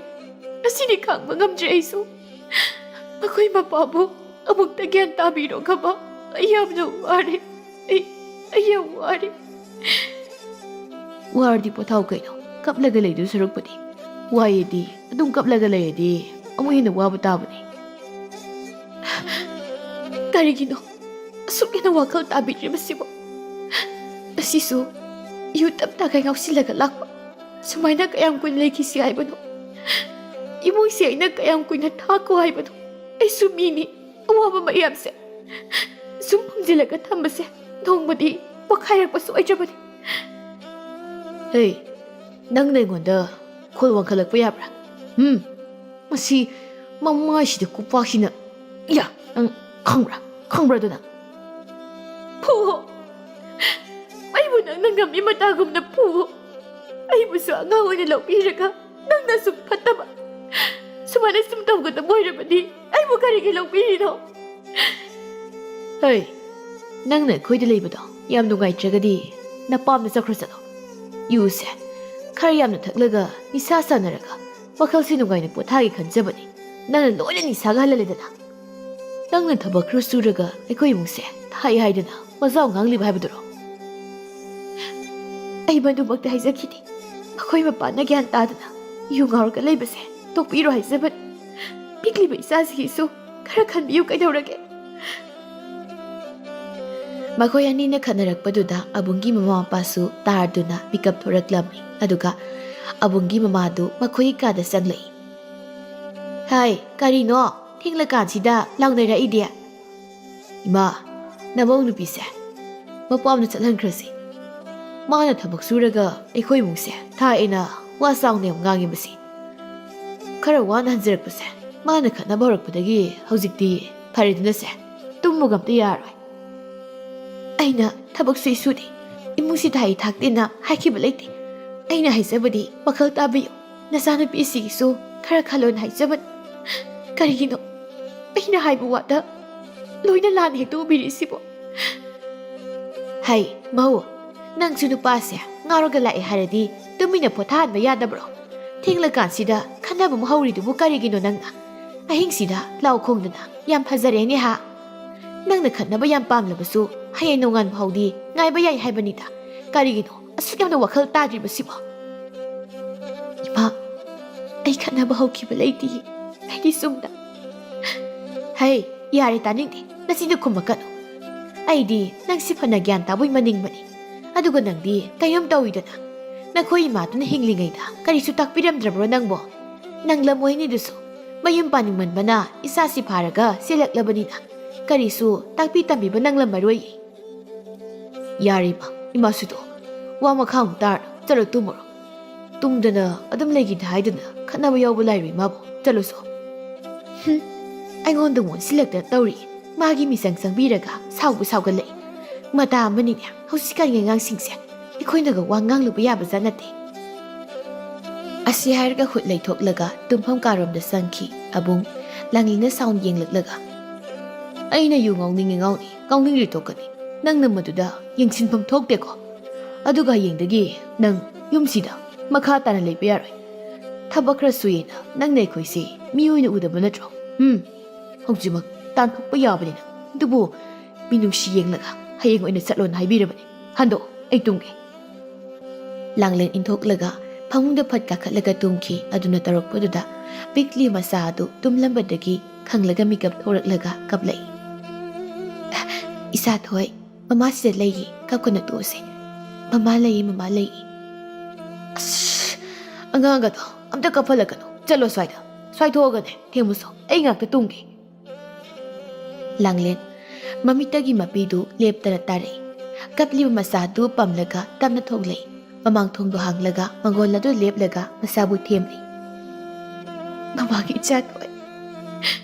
asini khangba ngamje aisu akoi mapabu amukta gyan tabiro khaba ayamno ware ayam wardi pothau kaino kaplaga leidu sarukpadi wayedi adum kaplaga leidi amu hina wabu tabani karigino asukina wakal tabiri masibo asisu YouTube ta kay ngausilaga lakpa sumayna kayam ko nilay kisi ay bano imong siya na kayam ko natako ay bano ay sumini awaba mayam siya sumpang dilaga tamba siya nong madi wakayag paso ay jabani hey nang nengonda kolwang kalagpa yabra masi mamay sida kupasina ya ang kangbra do na po Aybo nang nanggami matagom na po. Aybo sa angawan na laupira ka. Nang nasugpata ba? Sumanas tumtaw ka na boy na ba di? Aybo ka rin laupira no? Hey, nang na koy dilay ba daw? Yam nungay tsaga di. Napam na sa krasa daw. Yuse, kariyam na taglaga, isasa na raga. Wakal sinungay na potagi kansa ba ni? Nang naloy na nisaga halalida na. Nang na tabak rasuraga, ay koy mong se, tahay-hay na na. Mazaw ngang libay ba daw? ay madumagda haizakiti. Ako'y mapana gyan tadana. Yung nga laybase, tokpiro haizaban. Bigli ba isa si Hiso, karakan biyo kay daurage. Makoy ani na kanaragpaduda abunggi mama pasu tarduna pikap thoraklami. Aduga abunggi mamadu makoy kada sanglay. Hay, karino, tinglakan sida launay ra idea. Ima, namong nupise. Mapuam na salan krasi. Mana tabak suraga aikoy mungse thaina wasang ne ngangi basi khara wan hanjrak pase mana khana borak padagi hojikti pharidina se tumugam te yaroi aina tabak sui sudi imusi thai thaktina hakiba leiti aina haisabadi wakhal tabiyo nasana pisi su khara khalon haisabat karigino aina haibu wada loina lan hekto biri sibo hai mau nang sunu pasya ngaroga lai haradi tumina pothan ba yadabro thinglakan sida khanaba mahawri du karigino nangna ahing sida law khongdana yam phajare ni ha nangna khanaba yam pamlabasu haye nongan phawdi ngai ba yai haibanita karigino asukam wakhal tadri basibo ipa ai khanaba hawki ba leiti ai sumda hai yare taning nasidu kumakano ai di nang sifana gyan taboy maning mani aduga nangdi kayom tawidana nakoy matuna hinglingayda karisu takpiramdrabro nangbo nanglamoy ni duso mayum paningman bana isa si paraga silaklabanina karisu takpi tambiba nanglamaroy yariba imasudo wama khang tar chalo tumoro tumdana adam legi haidana khanaba yawba lairi mabo chaloso aingonda mon silakta tawri magi misang sangbiraga saubu saugalai mata amaninya hausikari ngang singse ikoinaga wangang lubu yaba zanate ꯑꯁꯤ ꯍꯥꯏꯔꯒ ꯍꯨꯠ ꯂꯩꯊꯣꯛꯂꯒ ꯇꯨꯝꯐꯝ ꯀꯥꯔꯣꯝꯗ ꯆꯪꯈꯤ ꯑꯕꯨꯡ ꯂꯥꯡꯂꯤꯅ sound ꯌꯦꯡꯂꯛꯂꯒ ꯑꯩꯅ U ꯉꯥꯎꯅꯤꯡꯉꯤ ꯉꯥꯎꯅꯤ ꯉꯥꯎꯅꯤꯡꯔꯤ ꯇꯣꯛꯀꯅꯤ ꯅꯪꯅ ꯃꯗꯨꯗ ꯌꯦꯡꯁꯤꯟꯐꯝ ꯊꯣꯛꯇꯦꯀꯣ ꯑꯗꯨꯒ ꯍꯌꯦꯡꯗꯒꯤ ꯅꯪ ꯌꯨꯝꯁꯤꯗ ꯃꯈꯥ ꯇꯥꯅ ꯂꯩꯕ ꯌꯥꯔꯣꯏ ꯊꯕꯛ ꯈꯔ ꯁꯨꯏꯌꯦꯅ ꯅꯪꯅ ꯑꯩꯈꯣꯏꯁꯦ ꯃꯤꯑꯣꯏꯅ ꯎꯗꯕ ꯅꯠꯇ꯭ꯔꯣ ꯍꯧꯖꯤꯛꯃꯛ ꯇꯥꯟꯊꯣꯛꯄ ꯌꯥꯕꯅꯤꯅ ꯑꯗꯨꯕꯨ ꯃꯤꯅꯨꯡꯁꯤ ꯌꯦꯡꯂꯒ ꯍꯌꯦꯡ ꯑꯣꯏꯅ ꯆꯠꯂꯣꯅ ꯍꯥꯏꯕꯤꯔꯕꯅꯤ ꯍꯟꯗꯣꯛ ꯑꯩ ꯇꯨꯝꯒꯦ ꯂꯥꯡꯂꯦꯟ ꯏꯟꯊꯣꯛꯂꯒ ꯐꯃꯨꯡꯗ ꯐꯠ ꯀꯥꯈꯠꯂꯒ ꯇꯨꯝꯈꯤ ꯑꯗꯨꯅ ꯇꯧꯔꯛꯄꯗꯨꯗ ꯄꯤꯛꯂꯤ ꯃꯆꯥ ꯑꯗꯨ ꯇꯨꯝꯂꯝꯕꯗꯒꯤ ꯈꯪꯂꯒ ꯃꯤꯀꯞ ꯊꯣꯔꯛꯂꯒ ꯀꯞꯂꯛꯏ ꯏꯁꯥ ꯊꯣꯏ ꯃꯃꯥ ꯁꯤꯗ ꯂꯩꯔꯤ ꯀꯞꯀꯅ ꯇꯣꯛꯑꯁꯤ ꯃꯃꯥ ꯂꯩꯔꯤ ꯑꯁ ꯑꯉꯥꯡꯒꯗꯣ ꯑꯝꯇ ꯀꯞꯍꯜꯂꯛꯀꯅꯨ ꯆꯠꯂꯣ ꯁ꯭ꯋꯥꯏꯊꯣꯛꯑꯒꯅꯦ ꯊꯦꯡꯃꯨꯁꯨ ꯑꯩ ꯉꯥꯛꯇ ꯇꯨꯝꯒꯦ ꯂꯥꯡꯂꯦꯟ ꯃꯃꯤꯠꯇꯒꯤ ꯃꯄꯤꯗꯨ ꯂꯦꯞꯇꯅ ꯇꯥꯔꯛꯏ ꯀꯞꯂꯤꯕ ꯃꯆꯥꯗꯨ ꯄꯝꯂꯒ ꯇꯞꯅ ꯊꯣꯛꯂꯛꯏ ꯃꯃꯥꯡ ꯊꯣꯡꯗꯣ ꯍꯥꯡꯂꯒ ꯃꯪꯒꯣꯜ ꯑꯗꯨ ꯂꯦꯞꯂꯒ ꯃꯆꯥꯕꯨ ꯊꯦꯝꯂꯤ ꯃꯃꯥꯒꯤ ꯏꯆꯥ ꯊꯣꯏ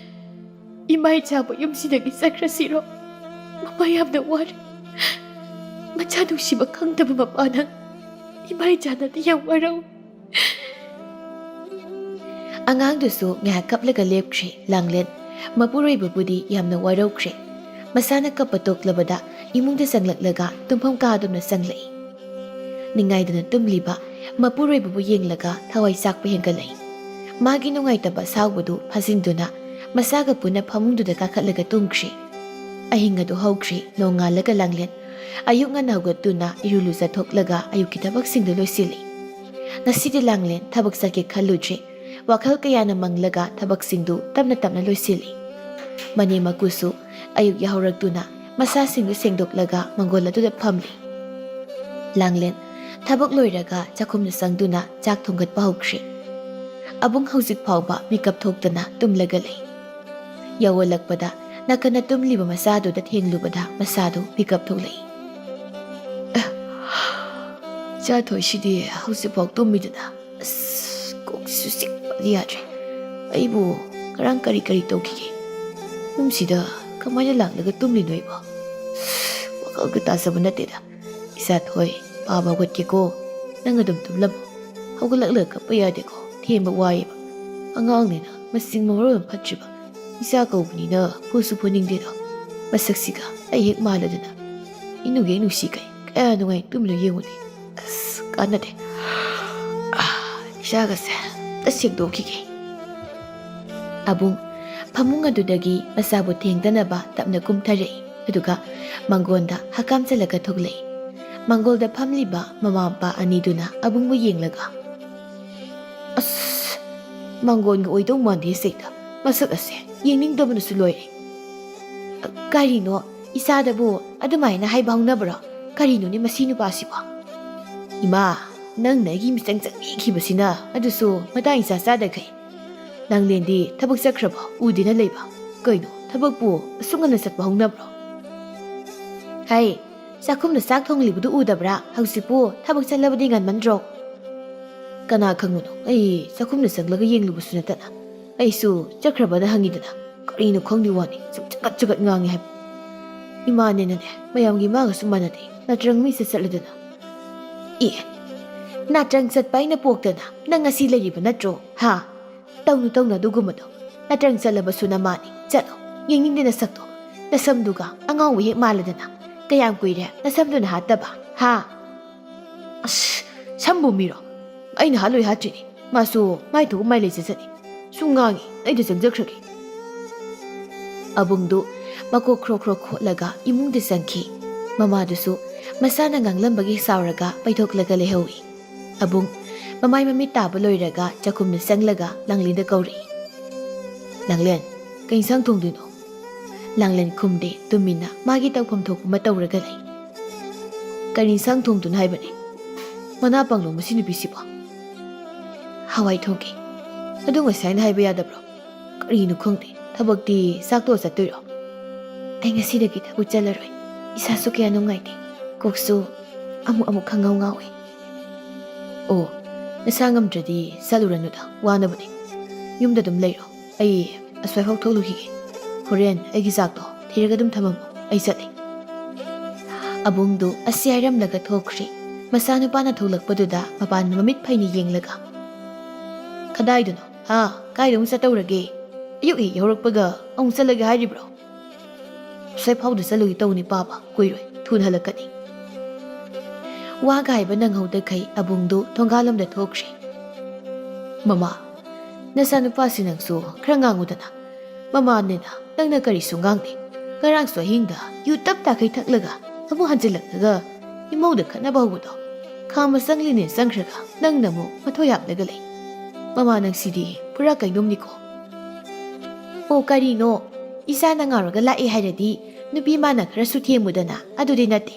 ꯏꯃꯥ ꯏꯆꯥꯕꯨ ꯌꯨꯝꯁꯤꯗꯒꯤ ꯆꯠꯈ꯭ꯔꯁꯤꯔꯣ ꯃꯃꯥ ꯌꯥꯝꯅ ꯋꯥꯔꯦ ꯃꯆꯥ ꯅꯨꯡꯁꯤꯕ ꯈꯪꯗꯕ ꯃꯄꯥꯅ ꯏꯃꯥ ꯏꯆꯥꯅꯗꯤ ꯌꯥꯝ ꯋꯥꯔꯧ ꯑꯉꯥꯡꯗꯨꯁꯨ ꯉꯥꯏꯍꯥꯛ ꯀꯞꯂꯒ ꯂꯦꯞꯈ꯭ꯔꯦ ꯂꯥꯡꯂꯦꯟ ꯃꯄꯨꯔꯣꯏꯕꯕꯨꯗꯤ ꯌꯥꯝꯅ ꯋꯥꯔꯧꯈ꯭ꯔꯦ ꯃꯁꯥꯅ ꯀꯞꯄ ꯇꯣꯛꯂꯕꯗ ꯏꯃꯨꯡꯗ ꯆꯪꯂꯛꯂꯒ ꯇꯨꯝꯐꯝ ꯀꯥꯗꯨꯅ ꯆꯪꯂꯛꯏ ꯅꯤꯡꯉꯥꯏꯗꯅ ꯇꯨꯝꯂꯤꯕ ꯃꯄꯨꯔꯣꯏꯕꯕꯨ ꯌꯦꯡꯂꯒ ꯊꯋꯥꯏ ꯆꯥꯛꯄ ꯍꯦꯟꯒꯠꯂꯛꯏ ꯃꯥꯒꯤ ꯅꯨꯡꯉꯥꯏꯇꯕ ꯁꯥꯎꯕꯗꯨ ꯐꯥꯖꯤꯟꯗꯨꯅ ꯃꯁꯥꯒ ꯄꯨꯟꯅ ꯐꯃꯨꯡꯗꯨꯗ ꯀꯥꯈꯠꯂꯒ ꯇꯨꯝꯈ꯭ꯔꯦ ꯑꯍꯤꯡ ꯑꯗꯨ ꯍꯧꯈ꯭ꯔꯦ ꯅꯣꯡꯉꯥꯜꯂꯒ ꯂꯥꯡꯂꯦꯟ ꯑꯌꯨꯛ ꯉꯟꯅ ꯍꯧꯒꯠꯇꯨꯅ ꯏꯔꯨ ꯂꯨꯖꯊꯣꯛꯂꯒ ꯑꯌꯨꯛꯀꯤ ꯊꯕꯛꯁꯤꯡꯗꯨ ꯂꯣꯏꯁꯤꯜꯂꯤ ꯉꯁꯤꯗꯤ ꯂꯥꯡꯂꯦꯟ ꯊꯕꯛ ꯆꯠꯀꯦ ꯈꯜꯂꯨꯗ꯭ꯔꯦ ꯋꯥꯈꯜ ꯀꯌꯥꯅ ꯃꯪꯂꯒ ꯊꯕꯛꯁꯤꯡꯗꯨ ꯇꯞꯅ ꯇꯞꯅ ꯂꯣꯏꯁꯤꯜꯂꯤ ꯃꯅꯦ ꯃꯀꯨꯁꯨ ꯑꯌꯨꯛ ꯌꯥꯍꯧꯔꯛꯇꯨꯅ ꯃꯁꯥꯁꯤꯡꯗꯨ ꯁꯦꯡꯗꯣꯛꯂꯒ ꯃꯪꯒꯣꯜ ꯑꯗꯨꯗ ꯐꯝꯂꯤ ꯂꯥꯡꯂꯦꯟ ꯊꯕꯛ ꯂꯣꯏꯔꯒ ꯆꯥꯛꯈꯨꯝꯗ ꯆꯪꯗꯨꯅ ꯆꯥꯛ ꯊꯣꯡꯒꯠꯄ ꯍꯧꯈ꯭ꯔꯦ ꯑꯕꯨꯡ ꯍꯧꯖꯤꯛ ꯐꯥꯎꯕ ꯃꯤꯀꯞ ꯊꯣꯛꯇꯅ ꯇꯨꯝꯂꯒ ꯂꯩ ꯌꯧꯋꯜꯂꯛꯄꯗ ꯅꯥꯀꯟꯅ ꯇꯨꯝꯂꯤꯕ ꯃꯆꯥꯗꯨꯗ ꯊꯦꯡꯂꯨꯕꯗ ꯃꯆꯥꯗꯨ ꯃꯤꯀꯞ ꯊꯣꯛꯂꯛꯏ ꯏꯆꯥ ꯊꯣꯏꯁꯤꯗꯤ ꯍꯧꯖꯤꯛꯐꯥꯎ ꯇꯨꯝꯃꯤꯗꯅ ꯑꯁ ꯀꯣꯛꯁꯤꯁꯨ ꯆꯤꯛꯄꯗꯤ ꯌꯥꯗ꯭ꯔꯦ ꯑꯩꯕꯨ ꯉꯔꯥꯡ ꯀꯔꯤ ꯇꯧꯈꯤꯒꯦ ꯌꯨꯝꯁꯤꯗ ꯀꯃꯥꯏꯅ ꯂꯥꯛꯂꯒ ꯇꯨꯝꯂꯤꯅꯣ ꯑꯩꯕꯣ ꯋꯥꯈꯜꯒ ꯇꯥꯖꯕ ꯅꯠꯇꯦꯗ ꯏꯆꯥ ꯊꯣꯏ ꯄꯥꯕ ꯍꯧꯒꯠꯀꯦꯀꯣ ꯅꯪ ꯑꯗꯨꯝ ꯇꯨꯝꯂꯝꯃꯣ ꯍꯧꯒꯠꯂꯛꯂꯒ ꯀꯞꯄ ꯌꯥꯗꯦꯀꯣ ꯊꯦꯝꯕ ꯋꯥꯏꯌꯦꯕ ꯑꯉꯥꯡꯅꯤꯅ ꯃꯁꯤꯡ ꯃꯔꯣꯜ ꯑꯃ ꯐꯠꯇ꯭ꯔꯤꯕ ꯏꯆꯥ ꯀꯧꯕꯅꯤꯅ ꯐꯨꯁꯨ ꯐꯨꯅꯤꯡꯗꯦꯗꯣ ꯃꯁꯛꯁꯤꯒ ꯑꯩ ꯍꯦꯛ ꯃꯥꯜꯂꯗꯅ ꯏꯅꯨꯒꯦ ꯅꯨꯡꯁꯤ ꯀꯌꯥ ꯅꯨꯡꯉꯥꯏ ꯇꯨꯝꯂ ꯌꯦꯡꯉꯨꯅꯤ ꯑꯁ ꯀꯥꯟꯅꯗꯦ ꯏꯆꯥꯒꯁꯦ ꯑꯝꯇ ꯁꯦꯡꯗꯣꯛꯈꯤꯒꯦ ꯑꯕꯨꯡ ꯐꯃꯨꯡ ꯑꯗꯨꯗꯒꯤ ꯃꯆꯥꯕꯨ ꯊꯦꯡꯗꯅꯕ ꯇꯞꯅ ꯀꯨꯝꯊꯔꯛꯏ ꯑꯗꯨꯒ ꯃꯪꯒꯣꯟꯗ ꯍꯀꯥꯝ ꯆꯜꯂꯒ ꯊꯣꯛꯂꯛꯏ ꯃꯪꯒꯣꯜꯗ ꯐꯝꯂꯤꯕ ꯃꯃꯥ ꯃꯄꯥ ꯑꯅꯤꯗꯨꯅ ꯑꯕꯨꯡꯕꯨ ꯌꯦꯡꯂꯒ ꯑꯁ ꯃꯪꯒꯣꯟꯒ ꯑꯣꯏꯗꯧ ꯃꯥꯟꯗꯦ ꯁꯦꯛꯇ ꯃꯁꯛ ꯑꯁꯦ ꯌꯦꯡꯅꯤꯡꯗꯕꯅꯁꯨ ꯂꯣꯏꯔꯦ ꯀꯔꯤꯅꯣ ꯏꯆꯥꯗꯕꯨ ꯑꯗꯨꯃꯥꯏꯅ ꯍꯥꯏꯕ ꯍꯧꯅꯕ꯭ꯔꯣ ꯀꯔꯤꯅꯣꯅꯦ ꯃꯁꯤ ꯅꯨꯄꯥꯁꯤꯕꯣ ꯏꯃꯥ ꯅꯪꯅ ꯑꯩꯒꯤ ꯃꯤꯆꯪ ꯆꯪꯕꯤꯈꯤꯕꯁꯤꯅ ꯑꯗꯨꯁꯨ ꯃꯇꯥꯡ ꯏꯆꯥ ꯆꯥꯗꯈꯩ ꯂꯥꯡꯂꯦꯟꯗꯤ ꯊꯕꯛ ꯆꯠꯈ꯭ꯔꯕ ꯎꯗꯦꯅ ꯂꯩꯕ ꯀꯩꯅꯣ ꯊꯕꯛꯄꯨ ꯑꯁꯨꯛ ꯉꯟꯅ ꯆꯠꯄ ꯍꯧꯅꯕ꯭ꯔꯣ ꯍꯩ ꯆꯥꯛꯈꯨꯝꯗ ꯆꯥꯛ ꯊꯣꯡꯂꯤꯕꯗꯨ ꯎꯗꯕ꯭ꯔꯥ ꯍꯧꯖꯤꯛꯄꯨ ꯊꯕꯛ ꯆꯠꯂꯕꯗꯤ ꯉꯟꯃꯟꯗ꯭ꯔꯣ ꯀꯅꯥ ꯈꯪꯕꯅꯣ ꯑꯩ ꯆꯥꯛꯈꯨꯝꯗ ꯆꯪꯂꯒ ꯌꯦꯡꯂꯨꯕꯁꯨ ꯅꯠꯇꯅ ꯑꯩꯁꯨ ꯆꯠꯈ꯭ꯔꯕꯅ ꯍꯪꯉꯤꯗꯅ ꯀꯔꯤꯅꯣ ꯈꯪꯗꯦ ꯋꯥꯅꯤ ꯁꯨꯝ ꯆꯒꯠ ꯉꯥꯡꯉꯤ ꯍꯥꯏꯕ ꯏꯃꯥꯅꯦꯅꯅꯦ ꯃꯌꯥꯝꯒꯤ ꯃꯥꯒꯁꯨ ꯃꯥꯟꯅꯗꯦ ꯅꯠꯇ꯭ꯔꯪ ꯃꯤꯁꯦ ꯆꯠꯂꯗꯅ ꯅꯥꯇ꯭ꯔꯪ ꯆꯠꯄ ꯑꯩꯅ ꯄꯣꯛꯇꯅ ꯅꯪ ꯉꯁꯤ ꯂꯩꯔꯤꯕ ꯅꯠꯇ꯭ꯔꯣ ꯍꯥ ꯇꯧꯅꯨ ꯑꯗꯨꯒꯨꯝꯕꯗꯣ ꯅꯥꯇ꯭ꯔꯪ ꯆꯠꯂꯕꯁꯨ ꯅꯃꯥꯅꯤ ꯆꯠꯂꯣ ꯌꯦꯡꯅꯤꯡꯗꯦ ꯅꯁꯛꯇꯣ ꯅꯁꯝꯗꯨꯒ ꯑꯉꯥꯎꯕ ꯍꯦꯛ ꯃꯥꯜꯂꯗꯅ ꯀꯌꯥꯝ ꯀꯨꯏꯔꯦ ꯅꯁꯝꯗꯨꯅ ꯍꯥꯠꯇꯕ ꯍꯥ ꯑꯁ ꯁꯝꯕꯨ ꯃꯤꯔꯣ ꯑꯩꯅ ꯍꯥꯠꯂꯣꯏ ꯍꯥꯠꯇ꯭ꯔꯤꯅꯤ ꯃꯥꯁꯨ ꯃꯥꯏ ꯊꯣꯛꯄ ꯃꯥꯏ ꯂꯩꯖꯖꯅꯤ ꯁꯨꯝ ꯉꯥꯡꯉꯤ ꯑꯩꯗ ꯆꯪꯖꯈ꯭ꯔꯒꯦ ꯑꯕꯨꯡꯗꯨ ꯃꯀꯣꯛ ꯈ꯭ꯔꯣ ꯈꯣꯠꯂꯒ ꯏꯃꯨꯡꯗ ꯆꯪꯈꯤ ꯃꯃꯥꯗꯨꯁꯨ ꯃꯁꯥꯅ ꯉꯥꯡꯂꯝꯕꯒꯤ ꯁꯥꯎꯔꯒ ꯄꯩꯊꯣꯛꯂꯒ ꯂꯩꯍꯧꯏ ꯑꯕꯨꯡ ꯃꯃꯥꯏ ꯃꯃꯤꯠ ꯇꯥꯕ ꯂꯣꯏꯔꯒ ꯆꯥꯛꯈꯨꯝꯗ ꯆꯪꯂꯒ ꯂꯥꯡꯂꯦꯟꯗ ꯀꯧꯔꯛꯏ ꯂꯥꯡꯂꯦꯟ ꯀꯩ ꯏꯟꯁꯥꯡ ꯊꯣꯡꯗꯣꯏꯅꯣ ꯂꯥꯡꯂꯦꯟ ꯈꯨꯝꯗꯦ ꯇꯨꯃꯤꯟꯅ ꯃꯥꯒꯤ ꯇꯧꯐꯝ ꯊꯣꯛꯄ ꯑꯃ ꯇꯧꯔꯒ ꯂꯩ ꯀꯔꯤ ꯏꯟꯁꯥꯡ ꯊꯣꯡꯗꯨꯅ ꯍꯥꯏꯕꯅꯤ ꯃꯅꯥ ꯄꯪꯂꯣ ꯃꯁꯤ ꯅꯨꯄꯤꯁꯤꯕꯣ ꯍꯋꯥꯏ ꯊꯣꯡꯒꯦ ꯑꯗꯨ ꯉꯁꯥꯏꯅ ꯍꯥꯏꯕ ꯌꯥꯗꯕ꯭ꯔꯣ ꯀꯔꯤꯅꯣ ꯈꯪꯗꯦ ꯊꯕꯛꯇꯤ ꯆꯥꯛꯇꯣꯛꯑ ꯆꯠꯇꯣꯏꯔꯣ ꯑꯩ ꯉꯁꯤꯗꯒꯤ ꯊꯕꯛ ꯆꯠꯂꯔꯣꯏ ꯏꯁꯥꯁꯨ ꯀꯌꯥ ꯅꯨꯡꯉꯥꯏꯇꯦ ꯀꯣꯛꯁꯨ ꯑꯃꯨꯛ ꯈꯪꯉꯥꯎ ꯉꯥꯎꯏ ꯑꯣ ꯅꯁꯥ ꯉꯝꯗ꯭ꯔꯗꯤ ꯆꯠꯂꯨꯔꯅꯨꯗ ꯋꯥꯅꯕꯅꯤ ꯌꯨꯝꯗ ꯑꯗꯨꯝ ꯂꯩꯔꯣ ꯑꯩ ꯑꯁ꯭ꯋꯥꯏꯐꯥꯎ ꯊꯣꯛꯂꯨꯈꯤꯒꯦ ꯍꯣꯔꯦꯟ ꯑꯩꯒꯤ ꯆꯥꯛꯇꯣ ꯊꯤꯔꯒ ꯑꯗꯨꯝ ꯊꯝꯃꯝꯃꯣ ꯑꯩ ꯆꯠꯂꯤ ꯑꯕꯨꯡꯗꯨ ꯑꯁꯤ ꯍꯥꯏꯔꯝꯂꯒ ꯊꯣꯛꯈ꯭ꯔꯦ ꯃꯆꯥꯅꯨꯄꯥꯅ ꯊꯣꯛꯂꯛꯄꯗꯨꯗ ꯃꯄꯥꯟ ꯃꯃꯤꯠ ꯐꯩꯅ ꯌꯦꯡꯂꯒ ꯀꯗꯥꯏꯗꯅꯣ ꯀꯥꯏꯗ ꯑꯃꯨꯛ ꯆꯠꯇꯧꯔꯒꯦ ꯑꯌꯨꯛ ꯍꯦꯛ ꯌꯧꯔꯛꯄꯒ ꯑꯃꯨꯛ ꯆꯠꯂꯒꯦ ꯍꯥꯏꯔꯤꯕ꯭ꯔꯣ ꯁꯦꯐꯥꯎꯗ ꯆꯠꯂꯨꯒꯦ ꯇꯧꯅꯤ ꯄꯥꯕ ꯀꯨꯏꯔꯣꯏ ꯊꯨꯅ ꯍꯜꯂꯛꯀꯅꯤ ꯋꯥꯒ ꯍꯥꯏꯕ ꯅꯪꯍꯧꯗꯈꯩ ꯑꯕꯨꯡꯗꯨ ꯊꯣꯡꯒꯥꯜꯂꯣꯝꯗ ꯊꯣꯛꯈ꯭ꯔꯦ ꯃꯃꯥ ꯅꯆꯥꯅꯨꯄꯥꯁꯤ ꯅꯪꯁꯨ ꯈꯔ ꯉꯥꯡꯉꯨꯗꯅ ꯃꯃꯥꯅꯤꯅ ꯅꯪꯅ ꯀꯔꯤꯁꯨ ꯉꯥꯡꯗꯦ ꯉꯔꯥꯡꯁꯨ ꯑꯍꯤꯡꯗ ꯌꯨ ꯇꯞ ꯇꯥꯈꯩ ꯊꯛꯂꯒ ꯑꯃꯨꯛ ꯍꯟꯖꯤꯜꯂꯛꯂꯒ ꯏꯃꯧꯗ ꯈꯠꯅꯕ ꯍꯧꯕꯗꯣ ꯈꯥꯝꯕ ꯆꯪꯂꯤꯅꯦ ꯆꯪꯈ꯭ꯔꯒ ꯅꯪꯅ ꯑꯃꯨꯛ ꯃꯊꯣꯏ ꯍꯥꯞꯂꯒ ꯂꯩ ꯃꯃꯥ ꯅꯪꯁꯤꯗꯤ ꯄꯨꯔꯥ ꯀꯩꯅꯣꯝꯅꯤꯀꯣ ꯑꯣ ꯀꯔꯤꯅꯣ ꯏꯆꯥꯅ ꯉꯥꯎꯔꯒ ꯂꯥꯛꯑꯦ ꯍꯥꯏꯔꯗꯤ ꯅꯨꯄꯤ ꯃꯥꯅ ꯈꯔꯁꯨ ꯊꯦꯝꯃꯨꯗꯅ ꯑꯗꯨꯗꯤ ꯅꯠꯇꯦ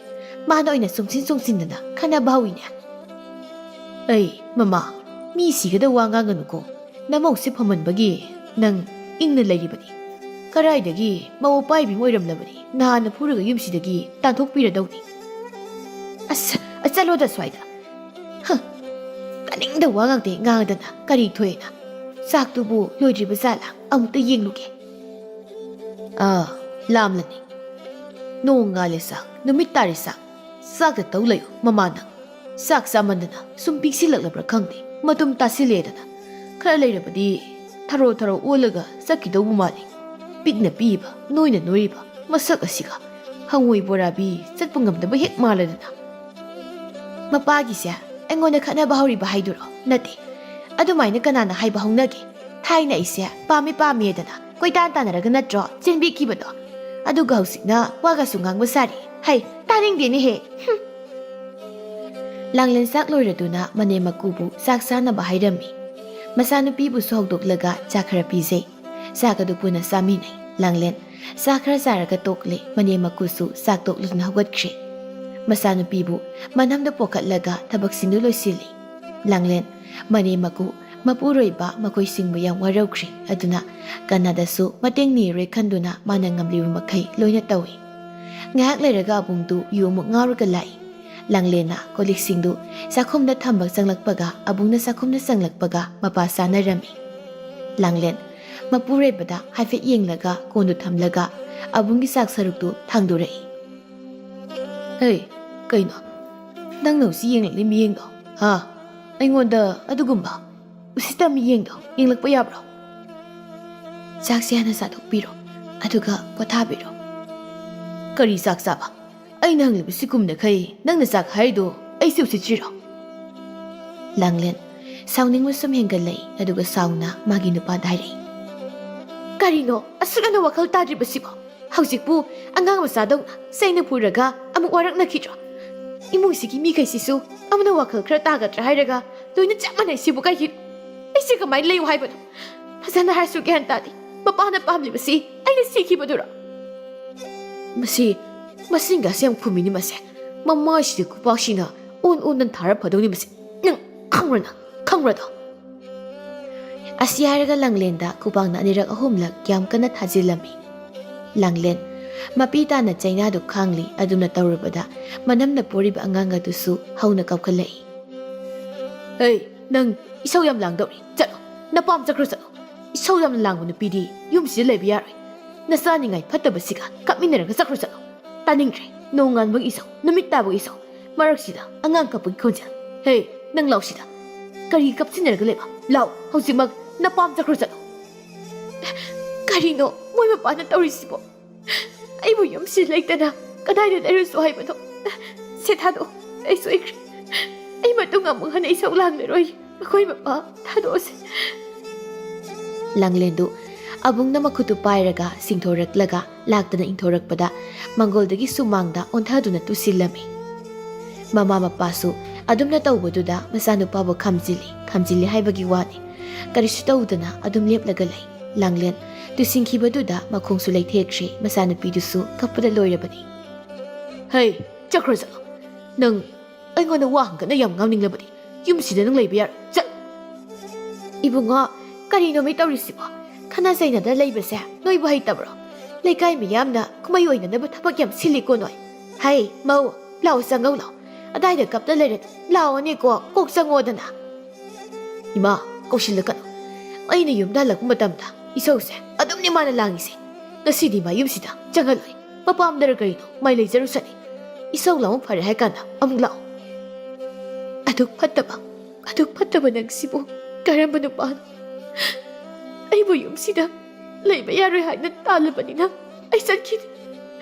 ꯃꯥꯅ ꯑꯣꯏꯅ ꯆꯣꯡꯁꯤꯟꯗꯅ ꯈꯠꯅꯕ ꯍꯧꯋꯤꯅꯦ ꯑꯩ ꯃꯃꯥ ꯃꯤ ꯁꯤꯒꯗ ꯋꯥ ꯉꯥꯡꯒꯅꯨꯀꯣ ꯅꯃꯧꯁꯦ ꯐꯝꯍꯟꯕꯒꯤ ꯅꯪ ꯏꯪꯅ ꯂꯩꯔꯤꯕꯅꯤ ꯀꯔꯥꯏꯗꯒꯤ ꯃꯧ ꯄꯥꯏꯕꯤ ꯑꯣꯏꯔꯝꯂꯕꯅꯤ ꯅꯍꯥꯟꯅ ꯐꯨꯔꯒ ꯌꯨꯝꯁꯤꯗꯒꯤ ꯇꯥꯟꯊꯣꯛꯄꯤꯔꯗꯧꯅꯤ ꯑꯁ ꯆꯠꯂꯣꯗ ꯁ꯭ꯋꯥꯏꯗ ꯀꯅꯤꯡꯗ ꯋꯥ ꯉꯥꯡꯇꯦ ꯉꯥꯡꯗꯅ ꯀꯔꯤ ꯊꯣꯛꯑꯦꯅ ꯆꯥꯛꯇꯨꯕꯨ ꯂꯣꯏꯗ꯭ꯔꯤꯕ ꯖꯥꯠꯂꯥ ꯑꯃꯨꯛꯇ ꯌꯦꯡꯂꯨꯒꯦ ꯂꯥꯝꯂꯅꯤ ꯅꯣꯡ ꯉꯥꯜꯂꯦ ꯆꯥꯛ ꯅꯨꯃꯤꯠ ꯇꯥꯔꯦ ꯆꯥꯛꯇ ꯇꯧ ꯂꯩꯌꯨ ꯃꯃꯥ ꯅꯪ ꯆꯥꯛ ꯆꯥꯃꯟꯗꯅ ꯁꯨꯝ ꯄꯤꯛꯁꯤꯜꯂꯛꯂꯕ꯭ꯔꯥ ꯈꯪꯗꯦ ꯃꯇꯨꯝ ꯇꯥꯁꯤꯜꯂꯦꯗꯅ ꯈꯔ ꯂꯩꯔꯕꯗꯤ ꯊꯔꯣ ꯑꯣꯜꯂꯒ ꯆꯠꯈꯤꯗꯧꯕ ꯃꯥꯜꯂꯤ ꯄꯤꯛꯅ ꯄꯤꯛꯏꯕ ꯅꯣꯏꯅ ꯅꯣꯏꯔꯤꯕ ꯃꯁꯛ ꯑꯁꯤꯒ ꯍꯪꯉꯣꯏ ꯕꯣꯔꯥꯕꯤ ꯆꯠꯄ ꯉꯝꯗꯕ ꯍꯦꯛ ꯃꯥꯜꯂꯗꯅ ꯃꯄꯥꯒꯤꯁꯦ ꯑꯩꯉꯣꯟꯗ ꯈꯠꯅꯕ ꯍꯧꯔꯤꯕ ꯍꯥꯏꯗꯨꯔꯣ ꯅꯠꯇꯦ ꯑꯗꯨꯃꯥꯏꯅ ꯀꯅꯥꯅ ꯍꯥꯏꯕ ꯍꯧꯅꯒꯦ ꯊꯥꯏꯅ ꯑꯩꯁꯦ ꯄꯥꯝꯃꯦꯗꯅ ꯀꯣꯏꯇꯥꯟ ꯇꯥꯟꯅꯔꯒ ꯅꯠꯇ꯭ꯔꯣ ꯆꯦꯟꯕꯤꯈꯤꯕꯗꯣ ꯑꯗꯨꯒ ꯍꯧꯖꯤꯛꯅ ꯋꯥꯒꯁꯨ ꯉꯥꯡꯕ ꯁꯥꯔꯤ ꯍꯩ ꯇꯥꯅꯤꯡꯗꯦꯅꯦꯍꯦ ꯂꯥꯡꯂꯦꯟ ꯆꯥꯛ ꯂꯣꯏꯔꯗꯨꯅ ꯃꯅꯦꯝ ꯃꯀꯨꯕꯨ ꯆꯥꯛ ꯆꯥꯅꯕ ꯍꯥꯏꯔꯝꯃꯤ ꯃꯆꯥꯅꯨꯄꯤꯕꯨꯁꯨ ꯍꯧꯗꯣꯛꯂꯒ ꯆꯥꯛ ꯈꯔ ꯄꯤꯖꯩ ꯆꯥꯛ ꯑꯗꯨ ꯄꯨꯟꯅ ꯆꯥꯃꯤꯟꯅꯩ ꯂꯥꯡꯂꯦꯟ ꯆꯥꯛ ꯈꯔ ꯆꯥꯔꯒ ꯇꯣꯛꯂꯦ ꯃꯅꯦꯝ ꯃꯀꯨꯁꯨ ꯆꯥꯛ ꯇꯣꯛꯂꯗꯨꯅ ꯍꯧꯒꯠꯈ꯭ꯔꯦ ꯃꯆꯥꯅꯨꯄꯤꯕꯨ ꯃꯅꯝꯗ ꯄꯣꯈꯠꯂꯒ ꯊꯕꯛꯁꯤꯡꯗꯨ ꯂꯣꯏꯁꯤꯜꯂꯤ ꯂꯥꯡꯂꯦꯟ ꯃꯅꯦꯝ ꯃꯀꯨ ꯃꯄꯨꯔꯣꯏꯕ ꯃꯈꯣꯏꯁꯤꯡꯕꯨ ꯌꯥꯝ ꯋꯥꯔꯧꯈ꯭ꯔꯦ ꯑꯗꯨꯅ ꯀꯅꯥꯗꯁꯨ ꯃꯇꯦꯡ ꯅꯤꯔꯣꯏ ꯈꯟꯗꯨꯅ ꯃꯥꯅ ꯉꯝꯂꯤꯕ ꯃꯈꯩ ꯂꯣꯏꯅ ꯇꯧꯏ ꯉꯥꯏꯍꯥꯛ ꯂꯩꯔꯒ ꯑꯕꯨꯡꯗꯨ ꯌꯨ ꯑꯃꯨꯛ ꯉꯥꯎꯔꯒ ꯂꯥꯛꯏ ꯂꯥꯡꯂꯦꯟꯅ ꯀꯣꯜꯂꯤꯛꯁꯤꯡꯗꯨ ꯆꯥꯛꯈꯨꯝꯗ ꯊꯝꯕ ꯆꯪꯂꯛꯄꯒ ꯑꯕꯨꯡꯅ ꯆꯥꯛꯈꯨꯝꯗ ꯆꯪꯂꯛꯄꯒ ꯃꯄꯥ ꯆꯥꯅꯔꯝꯃꯤ ꯂꯥꯡꯂꯦꯟ ꯃꯄꯨꯔꯣꯏꯕꯗ ꯍꯥꯏꯐꯦꯠ ꯌꯦꯡꯂꯒ ꯀꯣꯟꯗꯨ ꯊꯝꯂꯒ ꯑꯕꯨꯡꯒꯤ ꯆꯥꯛ ꯁꯔꯨꯛꯇꯨ ꯊꯥꯡꯗꯣꯔꯛꯏ ꯍꯩ ꯀꯩꯅꯣ ꯅꯪꯅ ꯍꯧꯖꯤꯛ ꯌꯦꯡꯂꯛꯂꯤ ꯃꯤꯌꯦꯡꯗꯣ ꯑꯩꯉꯣꯟꯗ ꯑꯗꯨꯒꯨꯝꯕ ꯎꯁꯤꯠꯇ ꯃꯤꯌꯦꯡꯗꯣ ꯌꯦꯡꯂꯛꯄ ꯌꯥꯕ꯭ꯔꯣ ꯆꯥꯛꯁꯦ ꯍꯥꯟꯅ ꯆꯥꯊꯣꯛꯄꯤꯔꯣ ꯑꯗꯨꯒ ꯄꯣꯊꯥꯕꯤꯔꯣ ꯀꯔꯤ ꯆꯥꯛ ꯆꯥꯕ ꯑꯩꯅ ꯍꯪꯂꯤꯕꯁꯤ ꯀꯨꯝꯅꯈꯩ ꯅꯪꯅ ꯆꯥꯛ ꯍꯥꯏꯔꯤꯗꯣ ꯑꯩꯁꯦ ꯎꯁꯤꯠꯇ꯭ꯔꯤꯔꯣ ꯂꯥꯡꯂꯦꯟ ꯁꯥꯎꯅꯤꯡꯕ ꯁꯨꯝ ꯍꯦꯟꯒꯠꯂꯛꯏ ꯑꯗꯨꯒ ꯁꯥꯎꯅ ꯃꯥꯒꯤ ꯅꯨꯄꯥꯗ ꯍꯥꯏꯔꯛꯏ ꯀꯔꯤꯅꯣ ꯑꯁꯨꯛ ꯌꯥꯝꯅ ꯋꯥꯈꯜ ꯇꯥꯗ꯭ꯔꯤꯕꯁꯤꯕꯣ ꯍꯧꯖꯤꯛꯄꯨ ꯑꯉꯥꯡ ꯃꯆꯥꯗꯧꯅ ꯆꯩꯅ ꯄꯨꯔꯒ ꯑꯃꯨꯛ ꯋꯥꯔꯛꯅꯈꯤꯗ꯭ꯔꯣ ꯏꯃꯨꯡꯁꯤꯒꯤ ꯃꯤꯈꯩꯁꯤꯁꯨ ꯑꯃꯅ ꯋꯥꯈꯜ ꯈꯔ ꯇꯥꯒꯗ꯭ꯔꯥ ꯍꯥꯏꯔꯒ ꯂꯣꯏꯅ ꯆꯞ ꯃꯥꯟꯅꯩ ꯁꯤꯕꯨ ꯀꯩꯒꯤꯅꯣ ꯑꯩꯁꯦ ꯀꯃꯥꯏꯅ ꯂꯩꯌꯨ ꯍꯥꯏꯕꯅꯣ ꯐꯖꯅ ꯍꯥꯏꯔꯁꯨ ꯒ꯭ꯌꯥꯟ ꯇꯥꯗꯦ ꯃꯄꯥꯅ ꯄꯥꯝꯂꯤꯕꯁꯤ ꯑꯩꯅ ꯁꯤꯈꯤꯕꯗꯨꯔꯣ ꯃꯁꯤꯡꯒꯁꯦ ꯌꯥꯝ ꯈꯨꯝꯃꯤꯅꯤ ꯃꯁꯦ ꯃꯃꯥꯏꯁꯤꯗ ꯈꯨꯄꯥꯛꯁꯤꯅ ꯑꯣꯟꯅ ꯊꯥꯔ ꯐꯗꯧꯅꯤ ꯃꯁꯦ ꯅꯪ ꯈꯪꯕ꯭ꯔꯗꯣ ꯑꯁꯤ ꯍꯥꯏꯔꯒ ꯂꯥꯡꯂꯦꯟꯗ ꯈꯨꯄꯥꯛꯅ ꯑꯅꯤꯔꯛ ꯑꯍꯨꯝꯂꯛ ꯌꯥꯝ ꯀꯟꯅ ꯊꯥꯖꯤꯜꯂꯝꯃꯤ ꯂꯥꯡꯂꯦꯟ ꯃꯄꯤ ꯇꯥꯅ ꯆꯩꯅꯥꯗꯨ ꯈꯥꯡꯂꯤ ꯑꯗꯨꯅ ꯇꯧꯔꯨꯕꯗ ꯃꯅꯝꯅ ꯄꯣꯔꯤꯕ ꯑꯉꯥꯡ ꯑꯗꯨꯁꯨ ꯍꯧꯅ ꯀꯞꯈꯠꯂꯛꯏ ꯍꯩ ꯅꯪ ꯏꯁꯧ ꯌꯥꯝ ꯂꯥꯡꯗꯧꯔꯤ ꯆꯠꯂꯣ ꯅꯄꯥꯝ ꯆꯠꯈ꯭ꯔꯣ ꯆꯠꯂꯣ ꯏꯁꯧ ꯌꯥꯝꯅ ꯂꯥꯡꯕ ꯅꯨꯄꯤꯗꯤ ꯌꯨꯝꯁꯤꯗ ꯂꯩꯕ ꯌꯥꯔꯣꯏ ꯅꯆꯥꯅꯤꯉꯥꯏ ꯐꯠꯇꯕꯁꯤꯒ ꯀꯞꯃꯤꯟꯅꯔꯒ ꯆꯠꯈ꯭ꯔꯣ ꯆꯠꯂꯣ ꯇꯥꯅꯤꯡꯗ꯭ꯔꯦ ꯅꯣꯡ ꯉꯥꯟꯕꯒꯤ ꯏꯁꯧ ꯅꯨꯃꯤꯠ ꯇꯥꯕꯒꯤ ꯏꯁꯧ ꯃꯔꯛꯁꯤꯗ ꯑꯉꯥꯡ ꯀꯞꯄꯒꯤ ꯈꯣꯟꯖꯦꯜ ꯍꯦ ꯅꯪ ꯂꯥꯎꯁꯤꯗ ꯀꯔꯤ ꯀꯞꯁꯤꯟꯅꯔꯒ ꯂꯩꯕ ꯂꯥꯎ ꯍꯧꯖꯤꯛꯃꯛ ꯅꯄꯥꯝ ꯆꯠꯈ꯭ꯔꯣ ꯆꯠꯂꯣ ꯀꯔꯤꯅꯣ ꯃꯣꯏ ꯃꯄꯥꯅ ꯇꯧꯔꯤꯁꯤꯕꯣ ꯑꯩꯕꯨ ꯌꯨꯝꯁꯤꯗ ꯂꯩꯇꯅ ꯀꯗꯥꯏꯗ ꯂꯩꯔꯨꯁꯨ ꯍꯥꯏꯕꯅꯣ ꯁꯦ ꯊꯥꯗꯣꯛꯑꯣ ꯑꯩ ꯁꯣꯏꯈ꯭ꯔꯦ ꯑꯩ ꯃꯇꯨꯡ ꯑꯃꯨꯛ ꯍꯟꯅ ꯏꯁꯧ ꯂꯥꯡꯂꯔꯣꯏ ꯃꯈꯣꯏ ꯃꯄꯥ ꯊꯥꯗꯣꯛꯑꯁꯦ ꯂꯥꯡꯂꯦꯟꯗꯨ ꯑꯕꯨꯡꯅ ꯃꯈꯨꯠꯇꯨ ꯄꯥꯏꯔꯒ ꯁꯤꯡꯊꯣꯔꯛꯂꯒ ꯂꯥꯛꯇꯅ ꯏꯪꯊꯣꯔꯛꯄꯗ ꯃꯪꯒꯣꯜꯗꯒꯤ ꯁꯨꯃꯥꯡꯗ ꯑꯣꯟꯊꯗꯨꯅ ꯇꯨꯁꯤꯜꯂꯝꯃꯤ ꯃꯃꯥ ꯃꯄꯥꯁꯨ ꯑꯗꯨꯝꯅ ꯇꯧꯕꯗꯨꯗ ꯃꯆꯥꯅꯨꯄꯥꯕꯨ ꯈꯝꯖꯤꯜꯂꯤ ꯍꯥꯏꯕꯒꯤ ꯋꯥꯅꯤ ꯀꯔꯤꯁꯨ ꯇꯧꯗꯅ ꯑꯗꯨꯝ ꯂꯦꯞꯂꯒ ꯂꯩ ꯂꯥꯡꯂꯦꯟ ꯇꯨꯁꯤꯟꯈꯤꯕꯗꯨꯗ ꯃꯈꯣꯡꯁꯨ ꯂꯩꯊꯦꯛꯈ꯭ꯔꯦ ꯃꯆꯥꯅꯨꯄꯤꯗꯨꯁꯨ ꯀꯞꯄꯗ ꯂꯣꯏꯔꯕꯅꯤ ꯍꯩ ꯆꯠꯈ꯭ꯔꯣ ꯆꯠꯂꯣ ꯅꯪ ꯑꯩꯉꯣꯟꯗ ꯋꯥ ꯍꯪꯒꯠꯅ ꯌꯥꯝ ꯉꯥꯡꯅꯤꯡꯂꯕꯗꯤ ꯌꯨꯝꯁꯤꯗ ꯅꯪ ꯂꯩꯕ ꯌꯥꯔꯣꯏ ꯆꯠ ꯏꯕꯨꯡꯉꯣ ꯀꯔꯤꯅꯣ ꯃꯤ ꯇꯧꯔꯤꯁꯤꯕꯣ ꯈꯟꯅ ꯆꯩꯅꯗ ꯂꯩꯕꯁꯦ ꯅꯣꯏꯕꯨ ꯍꯩꯇꯕ꯭ꯔꯣ ꯂꯩꯀꯥꯏ ꯃꯤꯌꯥꯝꯅ ꯀꯨꯝꯍꯩ ꯑꯣꯏꯅꯅꯕ ꯊꯕꯛ ꯌꯥꯝ ꯁꯤꯜꯂꯤꯀꯣ ꯅꯣꯏ ꯍꯩ ꯃꯧ ꯂꯥꯛꯑꯣ ꯆꯪꯉꯧ ꯂꯥꯛꯑꯣ ꯑꯗꯥꯏꯗ ꯀꯞꯇ ꯂꯩꯔꯦ ꯂꯥꯛꯑꯣꯅꯦꯀꯣ ꯀꯣꯛ ꯆꯪꯉꯣꯗꯅ ꯏꯃꯥ ꯀꯧꯁꯤꯜꯂꯛꯀꯅꯨ ꯑꯩꯅ ꯌꯨꯝꯗ ꯍꯜꯂꯛꯄ ꯃꯇꯝꯗ ꯏꯁꯧꯁꯦ ꯑꯗꯨꯝꯅꯤ ꯃꯥꯅ ꯂꯥꯡꯉꯤꯁꯦ ꯉꯁꯤꯗꯤ ꯃꯥ ꯌꯨꯝꯁꯤꯗ ꯆꯪꯍꯜꯂꯣꯏ ꯃꯄꯥꯝꯗꯔ ꯀꯔꯤꯅꯣ ꯃꯥꯏ ꯂꯩꯖꯔꯨꯁꯅꯤ ꯏꯁꯧ ꯂꯥꯡꯕ ꯐꯔꯦ ꯍꯥꯏ ꯀꯥꯟꯗ ꯑꯃꯨꯛ ꯂꯥꯛꯑꯣ ꯑꯗꯨꯛ ꯐꯠꯇꯕ ꯅꯪꯁꯤꯕꯨ ꯀꯔꯝꯕ ꯅꯨꯄꯥꯅꯣ ꯑꯩꯕꯨ ꯌꯨꯝꯁꯤꯗ ꯂꯩꯕ ꯌꯥꯔꯣꯏ ꯍꯥꯏꯅ ꯇꯥꯜꯂꯕꯅꯤꯅ ꯑꯩ ꯆꯠꯈꯤꯅꯤ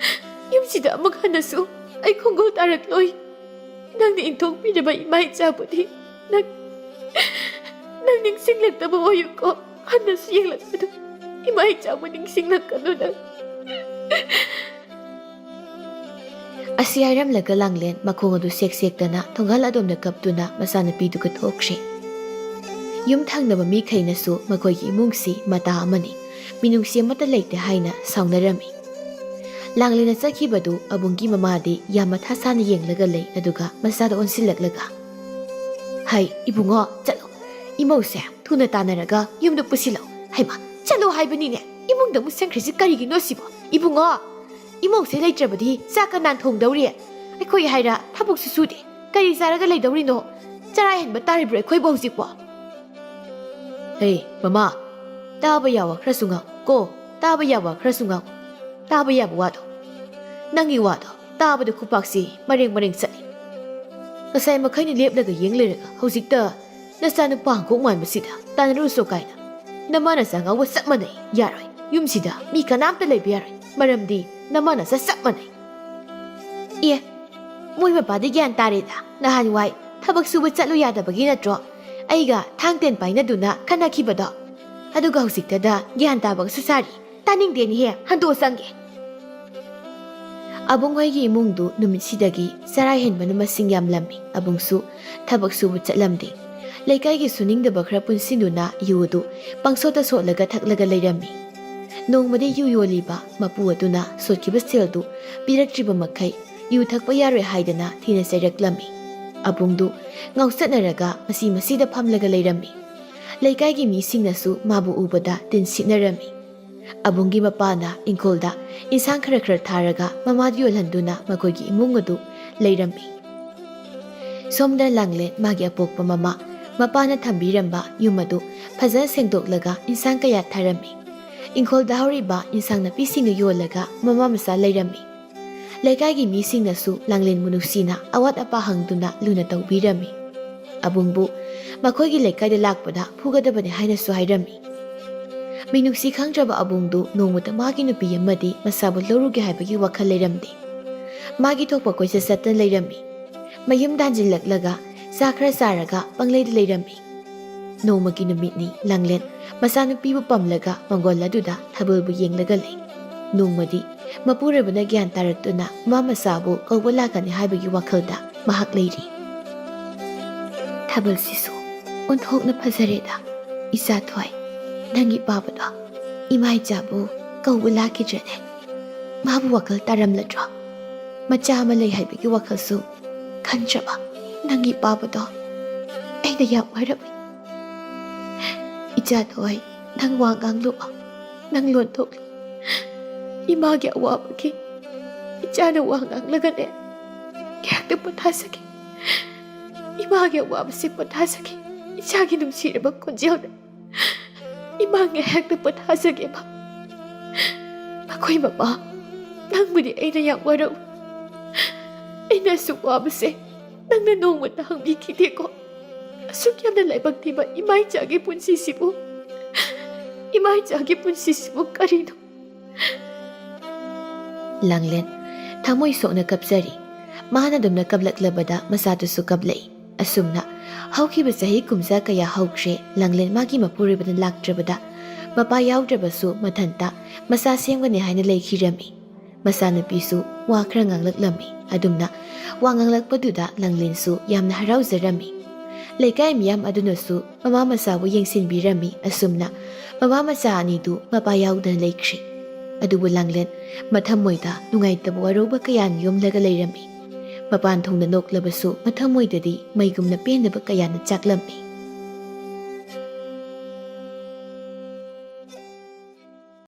ꯌꯨꯝꯁꯤꯗ ꯑꯃꯨꯛ ꯍꯟꯅꯁꯨ ꯑꯩ ꯈꯣꯡꯒꯣꯜ ꯇꯥꯔꯛꯂꯣꯏ ꯅꯪꯅ ꯏꯟꯊꯣꯛꯄꯤꯔꯕ ꯏꯃꯥ ꯏꯆꯥꯕꯨꯗꯤ ꯅꯪ ꯅꯤꯡꯁꯤꯡꯂꯛꯇꯕ ꯑꯣꯏꯌꯨꯀꯣ ꯍꯟꯅꯁꯨ ꯌꯦꯡꯂꯛꯄꯗ ꯏꯃꯥ ꯏꯆꯥꯕꯨ ꯅꯤꯡꯁꯤꯡꯂꯛꯀꯅꯨ ꯅꯪ ꯑꯁꯤ ꯍꯥꯏꯔꯝꯂꯒ ꯂꯥꯡꯂꯦꯟ ꯃꯈꯣꯡ ꯑꯗꯨ ꯁꯦꯛ ꯁꯦꯛꯇꯅ ꯊꯣꯡꯒꯥꯜ ꯑꯗꯣꯝꯗ ꯀꯞꯇꯨꯅ ꯃꯆꯥꯅꯨꯄꯤꯗꯨꯒ ꯊꯣꯛꯈ꯭ꯔꯦ ꯌꯨꯝ ꯊꯪꯅꯕ ꯃꯤꯈꯩꯅꯁꯨ ꯃꯈꯣꯏꯒꯤ ꯏꯃꯨꯡꯁꯤ ꯃꯇꯥ ꯑꯃꯅꯤ ꯃꯤꯅꯨꯡꯁꯤ ꯑꯃꯠꯇ ꯂꯩꯇꯦ ꯍꯥꯏꯅ ꯁꯥꯎꯅꯔꯝꯃꯤ ꯂꯥꯡꯂꯦꯟꯅ ꯆꯠꯈꯤꯕꯗꯨ ꯑꯕꯨꯡꯒꯤ ꯃꯃꯥꯗꯤ ꯌꯥꯝ ꯃꯊꯥ ꯁꯥꯅ ꯌꯦꯡꯂꯒ ꯂꯩ ꯑꯗꯨꯒ ꯃꯆꯥꯗ ꯑꯣꯟꯁꯤꯜꯂꯛꯂꯒ ꯍꯩ ꯏꯕꯨꯡꯉꯣ ꯆꯠꯂꯣ ꯏꯃꯧꯁꯦ ꯊꯨꯅ ꯇꯥꯟꯅꯔꯒ ꯌꯨꯝꯗ ꯄꯨꯁꯤꯜꯂꯣ ꯍꯩꯃꯥ ꯆꯠꯂꯣ ꯍꯥꯏꯕꯅꯤꯅꯦ ꯏꯃꯨꯡꯗ ꯑꯃꯨꯛ ꯆꯪꯈ꯭ꯔꯤꯁꯤ ꯀꯔꯤꯒꯤꯅꯣ ꯁꯤꯕꯣ ꯏꯕꯨꯡꯉꯣ ꯏꯃꯧꯁꯦ ꯂꯩꯇ꯭ꯔꯕꯗꯤ ꯆꯥꯛ ꯀꯅꯥꯟ ꯊꯣꯡꯗꯧꯔꯤ ꯑꯩꯈꯣꯏ ꯍꯥꯏꯔ ꯊꯕꯛꯁꯨ ꯁꯨꯗꯦ ꯀꯔꯤ ꯆꯥꯔꯒ ꯂꯩꯗꯧꯔꯤꯅꯣ ꯆꯔꯥ ꯍꯦꯟꯕ ꯇꯥꯔꯤꯕ꯭ꯔꯣ ꯑꯩꯈꯣꯏꯕꯨ ꯍꯧꯖꯤꯛꯄꯣ ꯍꯦ ꯃꯃꯥ ꯇꯥꯕ ꯌꯥꯕ ꯈꯔꯁꯨ ꯉꯥꯡ ꯀꯣ ꯇꯥꯕ ꯌꯥꯕ ꯈꯔꯁꯨ ꯉꯥꯡ ꯇꯥꯕ ꯌꯥꯕ ꯋꯥꯗꯣ ꯅꯪꯒꯤ ꯋꯥꯗꯣ ꯇꯥꯕꯗ ꯈꯨꯄꯥꯛꯁꯤ ꯃꯔꯦꯡ ꯃꯔꯦꯡ ꯆꯠꯂꯤ ꯉꯁꯥꯏ ꯃꯈꯩꯅ ꯂꯦꯞꯂꯒ ꯌꯦꯡ ꯂꯩꯔꯒ ꯍꯧꯖꯤꯛꯇ ꯅꯆꯥꯅꯨꯄꯥ ꯍꯪꯀꯣꯛ ꯃꯥꯟꯕꯁꯤꯗ ꯇꯥꯟꯅꯔꯨꯁꯨ ꯀꯥꯏꯅ ꯅꯃꯥ ꯅꯆꯥ ꯉꯥꯎꯕ ꯆꯞ ꯃꯥꯟꯅꯩ ꯌꯥꯔꯣꯏ ꯌꯨꯝꯁꯤꯗ ꯃꯤ ꯀꯅꯥꯝꯇ ꯂꯩꯕ ꯌꯥꯔꯣꯏ ꯃꯔꯝꯗꯤ ꯅꯃꯥ ꯅꯆꯥ ꯆꯞ ꯃꯥꯟꯅꯩ ꯑꯦ ꯃꯣꯏ ꯃꯄꯥꯗꯤ ꯒ꯭ꯌꯥꯟ ꯇꯥꯔꯦꯗ ꯅꯍꯥꯟꯋꯥꯏ ꯊꯕꯛ ꯁꯨꯕ ꯆꯠꯂꯨ ꯌꯥꯗꯕꯒꯤ ꯅꯠꯇ꯭ꯔꯣ ꯑꯩꯒ ꯊꯥꯡ ꯇꯦꯟ ꯄꯥꯏꯅꯗꯨꯅ ꯈꯟꯅꯈꯤꯕꯗꯣ ꯑꯗꯨꯒ ꯍꯧꯖꯤꯛꯇꯗ ꯒ꯭ꯌꯥꯟ ꯇꯥꯕꯒꯁꯨ ꯁꯥꯔꯤ ꯇꯥꯅꯤꯡꯗꯦꯅꯤꯍꯦ ꯍꯟꯗꯣꯛꯑ ꯆꯪꯒꯦ ꯑꯕꯨꯡꯍꯣꯏꯒꯤ ꯏꯃꯨꯡꯗꯨ ꯅꯨꯃꯤꯠꯁꯤꯗꯒꯤ ꯆꯔꯥ ꯍꯦꯟꯕꯅ ꯃꯁꯤꯡ ꯌꯥꯝꯂꯝꯃꯤ ꯑꯕꯨꯡꯁꯨ ꯊꯕꯛ ꯁꯨꯕ ꯆꯠꯂꯝꯗꯦ ꯂꯩꯀꯥꯏꯒꯤ ꯁꯨꯅꯤꯡꯗꯕ ꯈꯔ ꯄꯨꯟꯁꯤꯟꯗꯨꯅ ꯌꯨ ꯑꯗꯨ ꯄꯪꯁꯣꯠꯇ ꯁꯣꯠꯂꯒ ꯊꯛꯂꯒ ꯂꯩꯔꯝꯃꯤ ꯅꯣꯡꯃꯗꯤ ꯌꯨ ꯌꯣꯜꯂꯤꯕ ꯃꯄꯨ ꯑꯗꯨꯅ ꯁꯣꯠꯈꯤꯕ ꯁꯦꯜꯗꯨ ꯄꯤꯔꯛꯇ꯭ꯔꯤꯕ ꯃꯈꯩ ꯌꯨ ꯊꯛꯄ ꯌꯥꯔꯣꯏ ꯍꯥꯏꯗꯅ ꯊꯤꯅ ꯆꯩꯔꯛꯂꯝꯃꯤ ꯑꯕꯨꯡꯗꯨ ꯉꯥꯎꯆꯠꯅꯔꯒ ꯃꯁꯤꯗ ꯐꯝꯂꯒ ꯂꯩꯔꯝꯃꯤ ꯂꯩꯀꯥꯏꯒꯤ ꯃꯤꯁꯤꯡꯅꯁꯨ ꯃꯥꯕꯨ ꯎꯕꯗ ꯇꯤꯟ ꯁꯤꯠꯅꯔꯝꯃꯤ ꯑꯕꯨꯡꯒꯤ ꯃꯄꯥꯅ ꯏꯪꯈꯣꯜꯗ ꯏꯟꯁꯥꯡ ꯈꯔ ꯊꯥꯔꯒ ꯃꯃꯥꯗ ꯌꯣꯜꯍꯟꯗꯨꯅ ꯃꯈꯣꯏꯒꯤ ꯏꯃꯨꯡ ꯑꯗꯨ ꯂꯩꯔꯝꯃꯤ ꯁꯣꯝꯗ ꯂꯥꯡꯂꯦꯟ ꯃꯥꯒꯤ ꯑꯄꯣꯛꯄ ꯃꯄꯥꯅ ꯊꯝꯕꯤꯔꯝꯕ ꯌꯨꯝ ꯑꯗꯨ ꯐꯖꯅ ꯁꯦꯡꯗꯣꯛꯂꯒ ꯏꯟꯁꯥꯡ ꯀꯌꯥ ꯊꯥꯔꯝꯃꯤ ꯏꯪꯈꯣꯜꯗ ꯍꯧꯔꯤꯕ ꯏꯟꯁꯥꯡ ꯅꯥꯄꯤꯁꯤꯡꯗꯨ ꯌꯣꯜꯂꯒ ꯃꯃꯥ ꯃꯆꯥ ꯂꯩꯔꯝꯃꯤ ꯂꯩꯀꯥꯏꯒꯤ ꯃꯤꯁꯤꯡꯅꯁꯨ ꯂꯥꯡꯂꯦꯟꯕꯨ ꯅꯨꯡꯁꯤꯅ ꯑꯋꯥꯠ ꯑꯄꯥ ꯍꯪꯗꯨꯅ ꯂꯨꯅ ꯇꯧꯕꯤꯔꯝꯃꯤ ꯑꯕꯨꯡꯕꯨ ꯃꯈꯣꯏꯒꯤ ꯂꯩꯀꯥꯏꯗ ꯂꯥꯛꯄꯗ ꯐꯨꯒꯗꯕꯅꯤ ꯍꯥꯏꯅꯁꯨ ꯍꯥꯏꯔꯝꯃꯤ ꯃꯤꯅꯨꯡꯁꯤ ꯈꯪꯗ꯭ꯔꯕ ꯑꯕꯨꯡꯗꯨ ꯅꯣꯡꯃꯇ ꯃꯥꯒꯤ ꯅꯨꯄꯤ ꯑꯃꯗꯤ ꯃꯁꯥꯕꯨ ꯂꯧꯔꯨꯒꯦ ꯍꯥꯏꯕꯒꯤ ꯋꯥꯈꯜ ꯂꯩꯔꯝꯗꯦ ꯃꯥꯒꯤ ꯊꯣꯛꯄ ꯀꯣꯏꯆꯠ ꯆꯠꯇꯅ ꯂꯩꯔꯝꯃꯤ ꯃꯌꯨꯝ ꯍꯟꯖꯤꯜꯂꯛꯂꯒ ꯆꯥ ꯈꯔ ꯆꯥꯔꯒ ꯄꯪꯂꯩꯗ ꯂꯩꯔꯝꯃꯤ ꯅꯣꯡꯃꯒꯤ ꯅꯨꯃꯤꯠꯅꯤ ꯂꯥꯡꯂꯦꯟ ꯃꯆꯥꯅꯨꯄꯤꯕꯨ ꯄꯝꯂꯒ ꯃꯪꯒꯣꯜ ꯑꯗꯨꯗ ꯊꯥꯕꯜꯕꯨ ꯌꯦꯡꯂꯒ ꯂꯩ ꯅꯣꯡꯃꯗꯤ ꯃꯄꯨꯔꯣꯏꯕꯅ ꯒ꯭ꯌꯥꯟ ꯇꯥꯔꯛꯇꯨꯅ ꯃꯃꯥ ꯃꯆꯥꯕꯨ ꯀꯧꯕ ꯂꯥꯛꯀꯅꯤ ꯍꯥꯏꯕꯒꯤ ꯋꯥꯈꯜꯗ ꯃꯍꯥꯛ ꯂꯩꯔꯤ ꯊꯥꯕꯜꯁꯤꯁꯨ ꯑꯣꯟꯊꯣꯛꯅ ꯐꯖꯔꯦꯗ ꯏꯆꯥꯊꯣꯏ ꯅꯪꯒꯤ ꯄꯥꯕꯗꯣ ꯏꯃꯥ ꯏꯆꯥꯕꯨ ꯀꯧꯕ ꯂꯥꯛꯈꯤꯗ꯭ꯔꯅꯦ ꯃꯥꯕꯨ ꯋꯥꯈꯜ ꯇꯥꯔꯝꯂꯗ꯭ꯔꯣ ꯃꯆꯥ ꯑꯃ ꯂꯩ ꯍꯥꯏꯕꯒꯤ ꯋꯥꯈꯜꯁꯨ ꯈꯟꯗ꯭ꯔꯕ ꯅꯪꯒꯤ ꯄꯥꯕꯗꯣ ꯑꯩꯅ ꯌꯥꯝ ꯋꯥꯔꯝꯃꯤ ꯏꯆꯥꯊꯣꯏ ꯅꯪ ꯋꯥ ꯉꯥꯡꯂꯨꯕ ꯅꯪ ꯂꯣꯟꯊꯣꯛꯂꯨ 이마게 와보기 이자는 왕앙라가네 계약도 못하사기 이마게 와보시 못하사기 이자기 눈치를 먹고 지어네 이마게 계약도 못하사기 봐 마코이 마마 낭문이 애나 양와로 애나 수고하면서 낭는 농무다 항비기 되고 숙염날 라이박티마 이마이 자기 분시시고 이마이 자기 분시시고 까리노 ꯂꯥꯡꯂꯦꯟ ꯊꯃꯣꯏ ꯁꯣꯛꯅ ꯀꯞꯆꯔꯤ ꯃꯥꯅ ꯑꯗꯨꯝꯅ ꯀꯞꯂꯛꯂꯕꯗ ꯃꯆꯥꯗꯨꯁꯨ ꯀꯞꯂꯛꯏ ꯑꯁꯨꯝꯅ ꯍꯧꯈꯤꯕ ꯆꯍꯤ ꯀꯨꯝꯖꯥ ꯀꯌꯥ ꯍꯧꯈ꯭ꯔꯦ ꯂꯥꯡꯂꯦꯟ ꯃꯥꯒꯤ ꯃꯄꯨꯔꯣꯏꯕꯅ ꯂꯥꯛꯇ꯭ꯔꯕꯗ ꯃꯄꯥ ꯌꯥꯎꯗ꯭ꯔꯕꯁꯨ ꯃꯊꯟꯇ ꯃꯆꯥ ꯁꯦꯝꯒꯅꯤ ꯍꯥꯏꯅ ꯂꯩꯈꯤꯔꯝꯃꯤ ꯃꯆꯥꯅꯨꯄꯤꯁꯨ ꯋꯥ ꯈꯔ ꯉꯥꯡꯂꯛꯂꯝꯃꯤ ꯑꯗꯨꯝꯅ ꯋꯥ ꯉꯥꯡꯂꯛꯄꯗꯨꯗ ꯂꯥꯡꯂꯦꯟꯁꯨ ꯌꯥꯝꯅ ꯍꯔꯥꯎꯖꯔꯝꯃꯤ ꯂꯩꯀꯥꯏ ꯃꯤꯌꯥꯝ ꯑꯗꯨꯅꯁꯨ ꯃꯃꯥ ꯃꯆꯥꯕꯨ ꯌꯦꯡꯁꯤꯟꯕꯤꯔꯝꯃꯤ ꯑꯁꯨꯝꯅ ꯃꯃꯥ ꯃꯆꯥ ꯑꯅꯤꯗꯨ ꯃꯄꯥ ꯌꯥꯎꯗꯅ ꯂꯩꯈ꯭ꯔꯤ ꯑꯗꯨꯕꯨ ꯂꯥꯡꯂꯦꯟ ꯃꯊꯃꯣꯏꯗ ꯅꯨꯡꯉꯥꯏꯇꯕ ꯋꯥꯔꯧꯕ ꯀꯌꯥꯅ ꯌꯣꯝꯂꯒ ꯂꯩꯔꯝꯃꯤ ꯃꯄꯥꯟ ꯊꯣꯡꯗ ꯅꯣꯛꯂꯕꯁꯨ ꯃꯊꯃꯣꯏꯗꯗꯤ ꯃꯩꯒꯨꯝꯅ ꯄꯦꯟꯗꯕ ꯀꯌꯥꯅ ꯆꯥꯛꯂꯝꯃꯤ